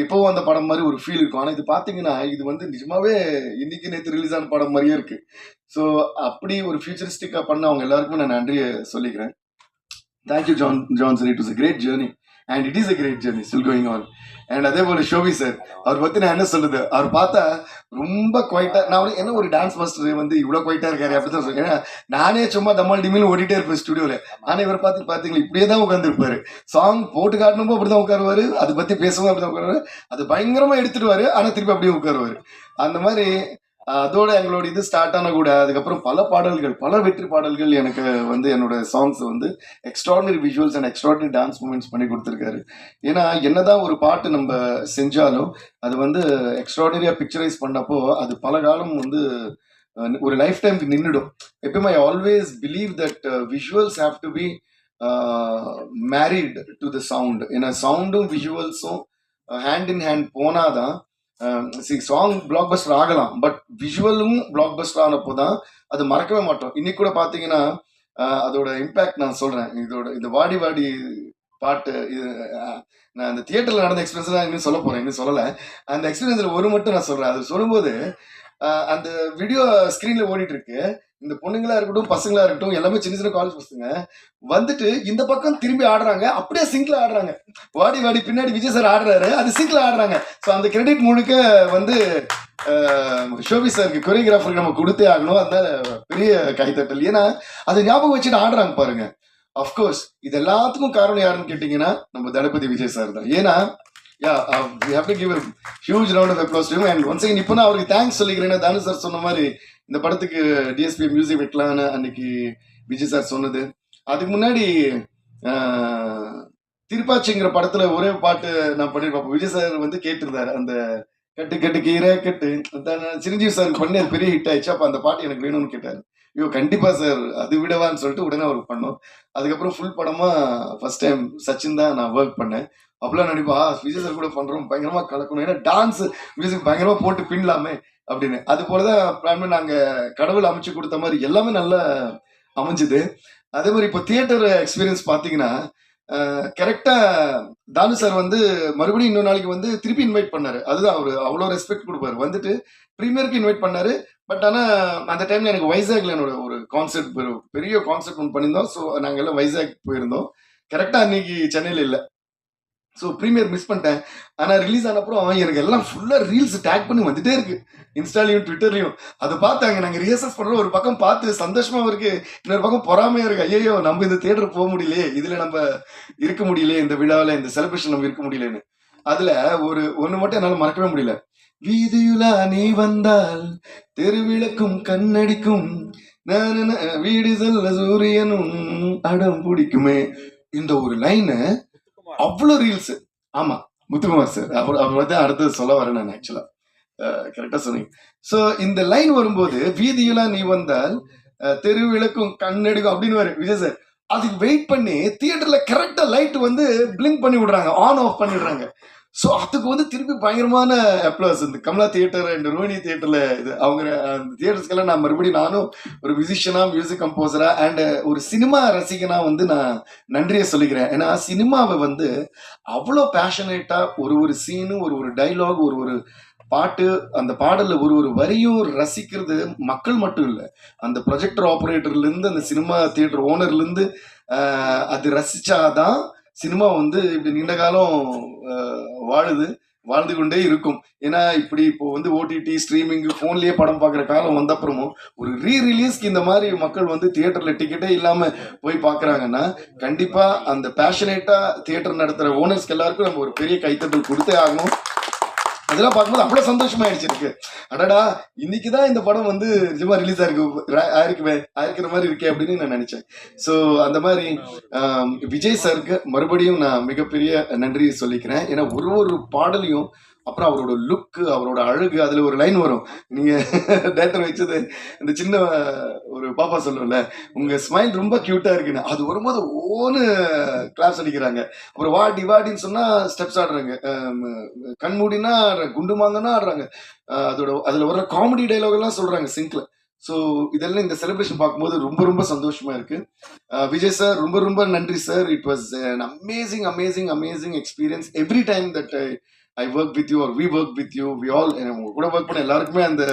எப்போவும் அந்த படம் மாதிரி ஒரு ஃபீல் இருக்கும். ஆனால் இது பார்த்தீங்கன்னா இது வந்து நிஜமாவே இன்னைக்கு நேற்று ரிலீஸ் ஆன படம் மாதிரியே இருக்கு. ஸோ அப்படி ஒரு ஃபியூச்சரிஸ்டிக்காக பண்ண அவங்க எல்லாருக்குமே நான் நன்றியை சொல்லிக்கிறேன். Thank you John sir. It was a great journey and it is a great journey still going on. And அதே போல ஷோபி சார், அவர் பத்தி நான் என்ன சொல்லுது, அவர் பார்த்தா ரொம்ப குவைட்டா, நான் வந்து என்ன ஒரு டான்ஸ் மாஸ்டர் வந்து இவ்வளவு குவைட்டா இருக்காரு அப்படிதான் சொல்றேன். ஏன்னா நானே சும்மா தம்மால் டிமில் ஓடிட்டே இருப்பேன் ஸ்டுடியோல. ஆனா இவர் பாத்தீங்களா இப்படியே தான் உட்கார்ந்து இருப்பாரு. சாங் போட்டு காட்டணுமோ அப்படிதான் உட்காருவாரு, அதை பத்தி பேசவும் அப்படிதான் உட்காருவாரு, அது பயங்கரமா எடுத்துடுவாரு, ஆனா திருப்பி அப்படியே உட்காருவாரு. அந்த மாதிரி அதோட எங்களோட இது ஸ்டார்ட் ஆன கூட அதுக்கப்புறம் பல பாடல்கள், பல வெற்றி பாடல்கள் எனக்கு வந்து என்னோட சாங்ஸ் வந்து extraordinary visuals and extraordinary dance moments பண்ணி கொடுத்துருக்காரு. ஏன்னா என்னதான் ஒரு பாட்டு நம்ம செஞ்சாலும் அது வந்து எக்ஸ்ட்ராடினரியா பிக்சரைஸ் பண்ணப்போ அது பல காலம் வந்து ஒரு லைஃப் டைம்க்கு நின்றுடும். எப்பயுமே I always believe that visuals have to be married to the sound. ஏன்னா சவுண்டும் விஷுவல்ஸும் ஹேண்ட் இன் ஹேண்ட் போனாதான் சாங் பிளாக் பஸ்டர் ஆகலாம். பட் விஷுவலும் பிளாக் பஸ்டர் ஆனப்போ தான் அது மறக்கவே மாட்டோம். இன்னைக்கு கூட பார்த்தீங்கன்னா அதோட இம்பேக்ட் நான் சொல்றேன். இந்த வாடி வாடி பாட்டு நான் அந்த தியேட்டர்ல நடந்த எக்ஸ்பீரியன்ஸ் தான் இன்னும் சொல்ல போறேன், இன்னும் சொல்லலை. அந்த எக்ஸ்பீரியன்ஸ்ல ஒரு மட்டும் நான் சொல்றேன். அது சொல்லும்போது அந்த வீடியோ ஸ்கிரீன்ல ஓடிட்டு இருக்கு. இந்த பொண்ணுங்களா இருக்கட்டும், பசங்களா இருக்கட்டும், எல்லாமே சின்ன சின்ன காலேஜ் பசங்க வந்துட்டு இந்த பக்கம் திரும்பி ஆடுறாங்க, அப்படியே சிங்க்ல ஆடுறாங்க. வாடி வாடி பின்னாடி விஜய் சார் ஆடுறாரு, அது சிங்க்ல ஆடுறாங்க. ஸோ அந்த கிரெடிட் முழுக்க வந்து ஷோபி சாருக்கு, கொரியோகிராஃபருக்கு நம்ம கொடுத்தே ஆகணும். அதனால பெரிய கைத்தட்டல். ஏன்னா அதை ஞாபகம் வச்சுட்டு ஆடுறாங்க பாருங்க. அஃப்கோர்ஸ் இது எல்லாத்துக்கும் காரணம் யாருன்னு கேட்டீங்கன்னா நம்ம தளபதி விஜய் சார் தான். ஏன்னா we have to give a huge round of applause to him. And once again இப்போ நான் அவருக்கு தேங்க்ஸ் சொல்லிக்கிறேன். தானு சார் சொன்ன மாதிரி இந்த படத்துக்கு டிஎஸ்பி மியூசிக் வைக்கலான்னு அன்னைக்கு விஜய் சார் சொன்னது. அதுக்கு முன்னாடி திருப்பாச்சிங்கிற படத்துல ஒரே பாட்டு நான் பண்ணிருப்பேன். விஜய் சார் வந்து கேட்டிருந்தாரு, அந்த கட்டு கட்டு கீரை கட்டு சிரஞ்சீவி சார் பண்ணி அது பெரிய ஹிட் ஆயிடுச்சு. அப்ப அந்த பாட்டு எனக்கு வேணும்னு கேட்டாரு. ஐயோ கண்டிப்பா சார், அது விடவான்னு சொல்லிட்டு உடனே அவருக்கு பண்ணோம். அதுக்கப்புறம் ஃபுல் படமா ஃபர்ஸ்ட் டைம் சச்சின் தான் நான் ஒர்க் பண்ணேன். அப்பெல்லாம் நினைப்பா விஜய் சார் கூட பண்றோம், பயங்கரமா கலக்கணும், ஏன்னா டான்ஸ் மியூசிக் பயங்கரமா போட்டு பின்னலாமே அப்படின்னு. அது போலதான் பிளான் பண்ணி நாங்க கடவுள் அமைச்சு கொடுத்த மாதிரி எல்லாமே நல்லா அமைஞ்சுது. அதே மாதிரி இப்போ தியேட்டர் எக்ஸ்பீரியன்ஸ் பாத்தீங்கன்னா கரெக்டா தானு சார் வந்து மறுபடியும் இன்னொரு நாளைக்கு வந்து திருப்பி இன்வைட் பண்ணாரு. அதுதான் அவரு அவ்வளோ ரெஸ்பெக்ட் கொடுப்பாரு. வந்துட்டு ப்ரீமியருக்கு இன்வைட் பண்ணாரு. பட் ஆனா அந்த டைம்ல எனக்கு வைசாக்ல என்னோட ஒரு கான்செர்ட், பெரிய கான்செர்ட் ஒன்று பண்ணியிருந்தோம். ஸோ நாங்க எல்லாம் வைசாக் போயிருந்தோம். கரெக்டா அன்னைக்கு சென்னையில இல்லை. ஸோ ப்ரீமியர் மிஸ் பண்ணிட்டேன். ஆனால் ரிலீஸ் ஆனப்புறம் எனக்கு எல்லாம் ஃபுல்லாக ரீல்ஸ் டேக் பண்ணி வந்துட்டே இருக்கு, இன்ஸ்டாலையும் ட்விட்டர்லையும். அதை பார்த்தாங்க. நாங்கள் ரிஹர்சல்ஸ் பண்ணுறோம், ஒரு பக்கம் பார்த்து சந்தோஷமாக இருக்கு, இன்னொரு பக்கம் பொறாமையாக இருக்கு. ஐயோ நம்ம இந்த தியேட்டர் போக முடியலையே, இதில் நம்ம இருக்க முடியலையே, இந்த விழாவில் இந்த செலிப்ரேஷன் நம்ம இருக்க முடியலன்னு. அதில் ஒன்று மட்டும் என்னால் மறக்கவே முடியல. வீதியுலா நீ வந்தால் தெருவிளக்கும் கண்ணடிக்கும், வீடு செல்ல சூரியனும் அடம் பிடிக்குமே, இந்த ஒரு லைனு அவ்வளோ ரீல்ஸ். ஆமா முத்துக்குமார் சார், அவர் வந்து அடுத்தது சொல்ல வரேன் நான். ஆக்சுவலா கரெக்டா சொன்னீங்க. ஸோ இந்த லைன் வரும்போது வீதியெல்லாம் நீ வந்தால் தெருவிளக்கும் கண்ணெடுக்கும் அப்படின்னு வரும் விஜய் சார். அதுக்கு வெயிட் பண்ணி தியேட்டர்ல கரெக்டா லைட் வந்து பிளிங்க் பண்ணி விடுறாங்க, ஆன் ஆஃப் பண்ணிடுறாங்க. ஸோ அதுக்கு வந்து திருப்பி பயங்கரமான அப்ளாஸ். இந்த கமலா தியேட்டர் அண்ட் ரோஹினி தியேட்டர்ல இது அவங்க அந்த தியேட்டர்ஸ்க்கெல்லாம் நான் மறுபடியும் நானும் ஒரு மியூசிஷியனா, மியூசிக் கம்போசரா அண்ட் ஒரு சினிமா ரசிகனா வந்து நான் நன்றியை சொல்லிக்கிறேன். ஏன்னா சினிமாவை வந்து அவ்வளோ பேஷனேட்டா ஒரு சீனு, ஒரு டைலாக், ஒரு பாட்டு, அந்த பாடல்ல ஒரு வரியும் ரசிக்கிறது மக்கள் மட்டும் இல்லை, அந்த ப்ரொஜெக்டர் ஆப்ரேட்டர்ல இருந்து அந்த சினிமா தியேட்டர் ஓனர்ல இருந்து அது ரசிச்சாதான் சினிமா வந்து இப்படி நீண்ட காலம் வாழ்ந்து கொண்டே இருக்கும். ஏன்னா இப்படி இப்போ வந்து ஓடிடி ஸ்ட்ரீமிங் போன்லயே படம் பார்க்குற காலம் வந்த அப்புறமும் ஒரு ரீரிலீஸ்க்கு இந்த மாதிரி மக்கள் வந்து தியேட்டர்ல டிக்கெட்டே இல்லாம போய் பார்க்குறாங்கன்னா கண்டிப்பா அந்த பேஷனேட்டா தியேட்டர் நடத்துற ஓனர்ஸ்க்கு எல்லாருக்கும் நம்ம ஒரு பெரிய கைத்தட்டல் கொடுத்தே ஆகணும். அதெல்லாம் பார்க்கும்போது அவ்வளோ சந்தோஷமாயிடுச்சு எனக்கு. அடடா இன்னைக்குதான் இந்த படம் வந்து நிஜமா ரிலீஸ் ஆயிருக்கிற மாதிரி இருக்கே அப்படின்னு நான் நினைச்சேன். ஸோ அந்த மாதிரி விஜய் சாருக்கு மறுபடியும் நான் மிகப்பெரிய நன்றி சொல்லிக்கிறேன். ஏன்னா ஒரு பாடலையும், அப்புறம் அவரோட லுக்கு, அவரோட அழகு, அதுல ஒரு லைன் வரும், நீங்க டேரக்டர் வச்சது இந்த சின்ன ஒரு பாப்பா சொல்லும்ல, உங்க ஸ்மைல் ரொம்ப கியூட்டா இருக்குன்னு, அது வரும்போது ஓன்னு கிளாப்ஸ் அடிக்கிறாங்க. அப்புறம் வாடி வாடின்னு சொன்னா ஸ்டெப்ஸ் ஆடுறாங்க, கண்மூடினா குண்டு மாங்கன்னா ஆடுறாங்க. அதுல வர்ற காமெடி டைலாக் எல்லாம் சொல்றாங்க சிங்க்ல. ஸோ இதெல்லாம் இந்த செலிப்ரேஷன் பார்க்கும்போது ரொம்ப ரொம்ப சந்தோஷமா இருக்கு. விஜய் சார் ரொம்ப ரொம்ப நன்றி sir. It was an amazing amazing amazing experience every time that I work with you or we work with you. We all உங்க கூட ஒர்க் பண்ண எல்லாருக்குமே அந்த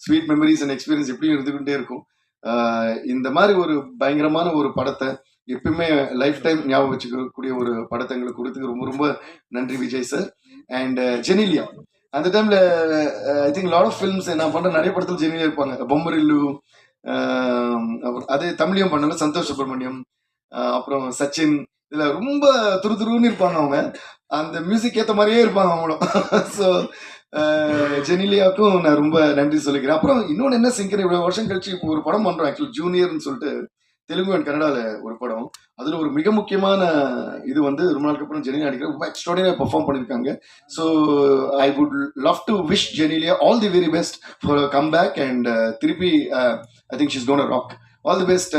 ஸ்வீட் மெமரிஸ் அண்ட் எக்ஸ்பீரியன்ஸ் எப்படியும் இருந்துகிட்டே இருக்கும். இந்த மாதிரி ஒரு பயங்கரமான ஒரு படத்தை எப்பயுமே லைஃப் டைம் ஞாபகம் வச்சுக்கக்கூடிய ஒரு படத்தை எங்களுக்கு கொடுத்துக்கு ரொம்ப ரொம்ப நன்றி விஜய் சார். அண்ட் ஜெனிலியா அந்த டைம்ல I think lot of films நான் பண்ற நிறைய படத்துல ஜெனிலியா இருப்பாங்க. பொம்மரில்லு, அதே தமிழையும் பண்ணல, சந்தோஷ் சுப்ரமணியம், அப்புறம் சச்சின், இதுல ரொம்ப துருதுருன்னு இருப்பாங்க அவங்க. அந்த மியூசிக் ஏத்த மாதிரியே இருப்பாங்க அவங்களும். ஸோ ஜெனிலியாவுக்கும் நான் ரொம்ப நன்றி சொல்லிக்கிறேன். அப்புறம் இன்னொன்று என்ன சிங்கர், இவ்வளவு வருஷம் கழிச்சு இப்போ ஒரு படம் பண்றோம் ஆக்சுவலி ஜூனியர்னு சொல்லிட்டு, தெலுங்கு அண்ட் கன்னடால ஒரு படம். அதுல ஒரு மிக முக்கியமான இது வந்து ரொம்ப நாளுக்கு அப்புறம் ஜெனிலியா நடிக்கிற ரொம்ப எக்ஸ்ட்ராடினரி பெர்ஃபார்ம் பண்ணியிருக்காங்க. So I would love to wish Genelia all the very best for come back and திருப்பி I think she's gonna rock. All the best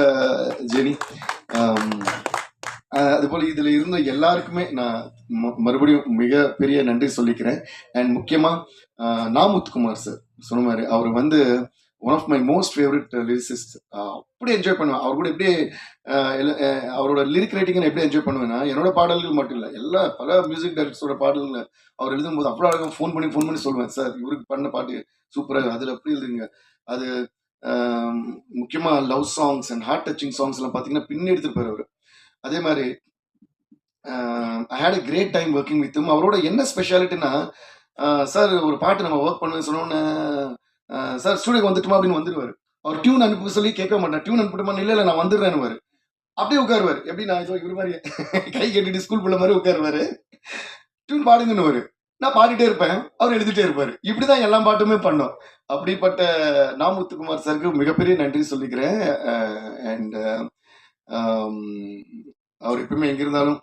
Genie. அதுபோல் இதில் இருந்த எல்லாருக்குமே நான் மறுபடியும் மிகப்பெரிய நன்றி சொல்லிக்கிறேன். அண்ட் முக்கியமாக நாமுத்துக்குமார் சார் சொன்ன மாதிரி அவர் வந்து one of my most favourite lyricist. அப்படி என்ஜாய் பண்ணுவேன் அவர் கூட. எப்படி அவரோட லிரிக் ரைட்டிங்கை நான் எப்படி என்ஜாய் பண்ணுவேன்னா, என்னோட பாடல்கள் மட்டும் இல்லை, பல மியூசிக் டைரக்டர்ஸோட பாடல்கள் அவர் எழுதும்போது அவ்வளோ அழகாக ஃபோன் பண்ணி சொல்லுவேன், சார் இவருக்கு பண்ண பாட்டு சூப்பராக, அதில் எப்படி எழுதுங்க. அது முக்கியமாக love songs and heart touching songs எல்லாம் பார்த்தீங்கன்னா பின்னி எடுத்துருப்பார் அவர். அதே மாதிரி I had a great time working with him. அவரோட என்ன ஸ்பெஷாலிட்டினா, சார் ஒரு பாட்டு நம்ம ஒர்க் பண்ணுன்னு சொன்னோன்னே, சார் ஸ்டூடியோக்கு வந்துட்டுமா அப்படின்னு வந்துடுவார். அவர் டியூன் அனுப்ப சொல்லி கேட்க மாட்டேன், டியூன் அனுப்பிட்டுமா, இல்லை நான் வந்துடுறேன்னு அப்படியே உட்காருவார். எப்படி நான் இவர் மாதிரி கை கட்டிட்டு ஸ்கூல் பிள்ளை மாதிரி உட்காருவாரு. டியூன் பாடுங்கன்னு நான் பாடிட்டே இருப்பேன், அவர் எழுதிட்டே இருப்பாரு. இப்படிதான் எல்லா பாட்டுமே பண்ணோம். அப்படிப்பட்ட நாமுத்துக்குமார் சாருக்கு மிகப்பெரிய நன்றி சொல்லிக்கிறேன். அண்ட் அவர் எப்பவுமே எங்க இருந்தாலும்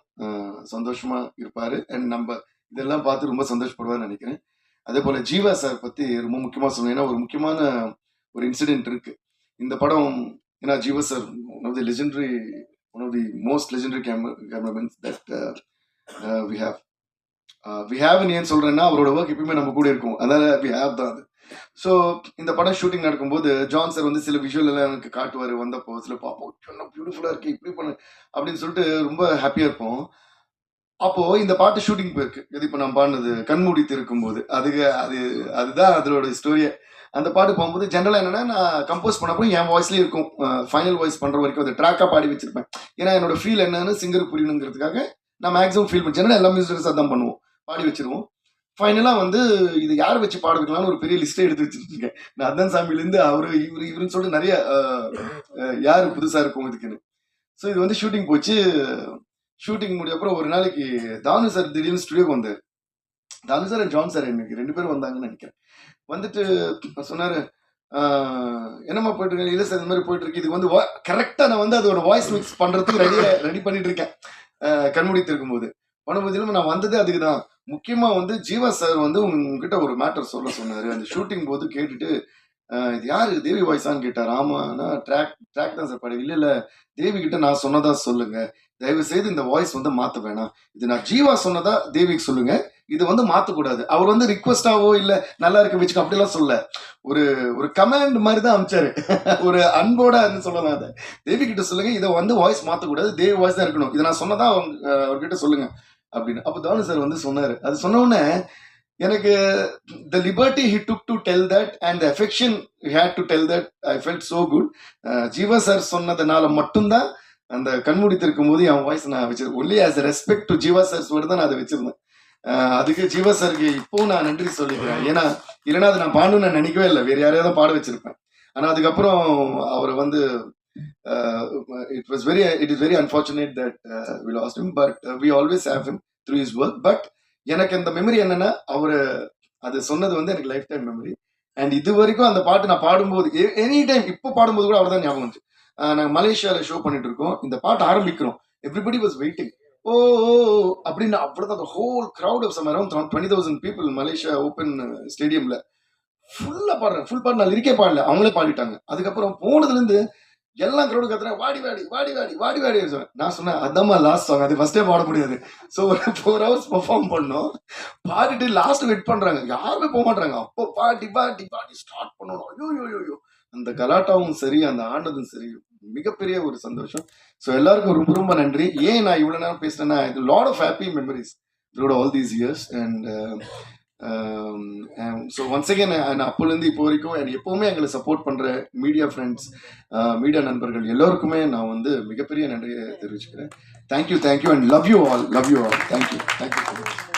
சந்தோஷமா இருப்பாரு. அண்ட் நம்ம இதெல்லாம் பார்த்து ரொம்ப சந்தோஷப்படுவார்னு நினைக்கிறேன். அதே போல ஜீவா சார் பத்தி ரொம்ப முக்கியமா சொல்லணும். ஏன்னா ஒரு முக்கியமான ஒரு இன்சிடென்ட் இருக்கு இந்த படம். ஏன்னா Jeeva sir one of the most legendary cameramens that we have. ஏன் சொல்றேன்னா, அவரோட ஒர்க் எப்பயுமே நம்ம கூட இருக்கும், அதனால வி ஹேவ் தான் அது. ஸோ இந்த படம் ஷூட்டிங் நடக்கும்போது ஜான் சார் வந்து சில விஷுவல் எல்லாம் எனக்கு காட்டுவார். வந்தப்போ சில பார்ப்போம், இன்னும் பியூட்டிஃபுல்லா இருக்கு, இப்படி பண்ணு அப்படின்னு சொல்லிட்டு ரொம்ப ஹாப்பியா இருப்போம். அப்போ இந்த பாட்டு ஷூட்டிங் போயிருக்கு. இது இப்போ நான் பாடினது கண்மூடித்து இருக்கும்போது அதுதான் அதோட ஸ்டோரியே. அந்த பாட்டு போகும்போது ஜென்ரலாக என்னன்னா, நான் கம்போஸ் பண்ணப்போ என் வாய்ஸ்லேயே இருக்கும். ஃபைனல் வாய்ஸ் பண்ற வரைக்கும் அதை ட்ராக்காக பாடி வச்சிருப்பேன். ஏன்னா என்னோட ஃபீல் என்னன்னு சிங்கர் புரியணுங்கிறதுக்காக நான் மேக்ஸிமம் ஃபீல் பண்ணி ஜென்ரலாக எல்லா மியூசிக்கர்ஸ் அதான் பண்ணுவோம், பாடி வச்சிருவோம். ஃபைனலாக வந்து இது யார் வச்சு பாட வைக்கலாம்னு ஒரு பெரிய லிஸ்ட்டே எடுத்து வச்சுருக்கேன். நான் அதான் சாமியிலேருந்து இவருன்னு சொல்லிட்டு நிறைய யார் புதுசாக இருக்கும் இதுக்குன்னு. ஸோ இது வந்து ஷூட்டிங் போச்சு. ஷூட்டிங் முடிய அப்புறம் ஒரு நாளைக்கு தானு சார் திடீர்னு ஸ்டுடியோக்கு வந்தார். தானு சார் அண்ட் ஜான் சார் எனக்கு 2 பேரும் வந்தாங்கன்னு நினைக்கிறேன். வந்துட்டு சொன்னார், என்னம்மா போயிட்டு இருக்கேன். இல்லை சார் இந்த மாதிரி போயிட்டு இருக்கு. இது வந்து கரெக்டாக நான் வந்து அதோட வாய்ஸ் மிக்ஸ் பண்ணுறதுக்கு ரெடி பண்ணிட்டு இருக்கேன். கண்மூடித்து இருக்கும்போது பண்ணும்போது இல்லாமல் நான் வந்ததே அதுக்கு தான். முக்கியமாக வந்து ஜீவா சார் வந்து உங்ககிட்ட ஒரு மேட்டர் சொல்ல சொன்னார். அந்த ஷூட்டிங் போது கேட்டுட்டு, இது யாரு தேவி வாய்ஸான்னு கேட்டார். ஆமாண்ணா ட்ராக் தான் சார் பாடி. இல்லை தேவி கிட்ட நான் சொன்னதா சொல்லுங்க, தயவு செய்து இந்த வாய்ஸ் வந்து மாற்ற வேணாம். இது நான் ஜீவா சொன்னதா தேவிக்கு சொல்லுங்க, இது வந்து மாற்றக்கூடாது. அவர் வந்து ரிக்வஸ்டாவோ இல்லை நல்லா இருக்க வச்சுக்கோ அப்படிலாம் சொல்ல, ஒரு கமாண்ட் மாதிரி தான் அனுப்பிச்சாரு. ஒரு அன்போட சொல்லலாம். அதை தேவி கிட்ட சொல்லுங்க, இதை வந்து வாய்ஸ் மாற்றக்கூடாது, தேவி வாய்ஸ் தான் இருக்கணும், இதை நான் சொன்னதா அவர்கிட்ட சொல்லுங்க அப்படின்னு. அப்போ தானு சார் வந்து சொன்னார். அது சொன்ன உடனே எனக்கு the liberty he took to tell that and the affection he had to tell that, I felt so good. Jeeva sir சொன்னதுனால மட்டும்தான் அந்த கண்மூடித்து இருக்கும்போது என் வாய்ஸ் நான் வச்சிருக்கேன். Only as a respect to Jeeva sir's word தான் நான் அதை வச்சிருந்தேன். அதுக்கு ஜீவா சாருக்கு இப்போ நான் நன்றி சொல்லிக்கிறேன். ஏன்னா இல்லைன்னா அது நான் பாடணும்னு நான் நினைக்கவே இல்லை, வேற யாரையாவது தான் பாட வச்சிருப்பேன். ஆனால் அதுக்கப்புறம் அவர் வந்து it is very unfortunate that we lost him, but we always have him through his work. But எனக்கு அந்த மெமரி என்னன்னா, அவரு அது சொன்னது வந்து எனக்கு லைஃப் டைம் மெமரி. அண்ட் இது வரைக்கும் அந்த பாட்டு நான் பாடும்போது எனி டைம் இப்போ பாடும்போது கூட அவர் தான் ஞாபகம் வந்துச்சு. நாங்கள் மலேசியாவில் ஷோ பண்ணிட்டு இருக்கோம், இந்த பாட்டு ஆரம்பிக்கிறோம், எவ்ரிபடி வாஸ் வெயிட்டிங். ஓ அப்படின்னு அப்படிதான் அந்த whole crowd of some around 20,000 people Malaysia open ஸ்டேடியம்ல ஃபுல்லா பாடுறேன். ஃபுல் பாட்டு நான் லிரிக்கே பாடல, அவங்களே பாடிட்டாங்க. அதுக்கப்புறம் போனதுலேருந்து எல்லாம் கிரௌடு கத்துறேன், வாடி வாடி வாடி வாடி வாடி வாடி சொன்னேன். நான் சொன்னேன், அதாம்மா லாஸ்ட் சாங், அது ஃபர்ஸ்டே பாட முடியாது. ஸோ ஒரு 4 hours பெர்ஃபார்ம் பண்ணோம். பாடிட்டு லாஸ்ட் வெயிட் பண்றாங்க, யாருமே போக மாட்டாங்க. அப்போ பாட்டி பாட்டி பாட்டி ஸ்டார்ட் பண்ணணும். ஐயோ அந்த கலாட்டாவும் சரி, அந்த ஆனதும் சரி, மிகப்பெரிய ஒரு சந்தோஷம். ஸோ எல்லாருக்கும் ரொம்ப ரொம்ப நன்றி. ஏன் நான் இவ்வளோ நேரம் பேசுனேன்னா, இது lot of happy memories throughout all these years. And so once again அப்போலேருந்து இப்போ வரைக்கும் and எப்போவுமே எங்களை சப்போர்ட் பண்ணுற மீடியா ஃப்ரெண்ட்ஸ், மீடியா நண்பர்கள் எல்லோருக்குமே நான் வந்து மிகப்பெரிய நன்றியை தெரிவிச்சுக்கிறேன். Thank you and love you all. Thank you so much.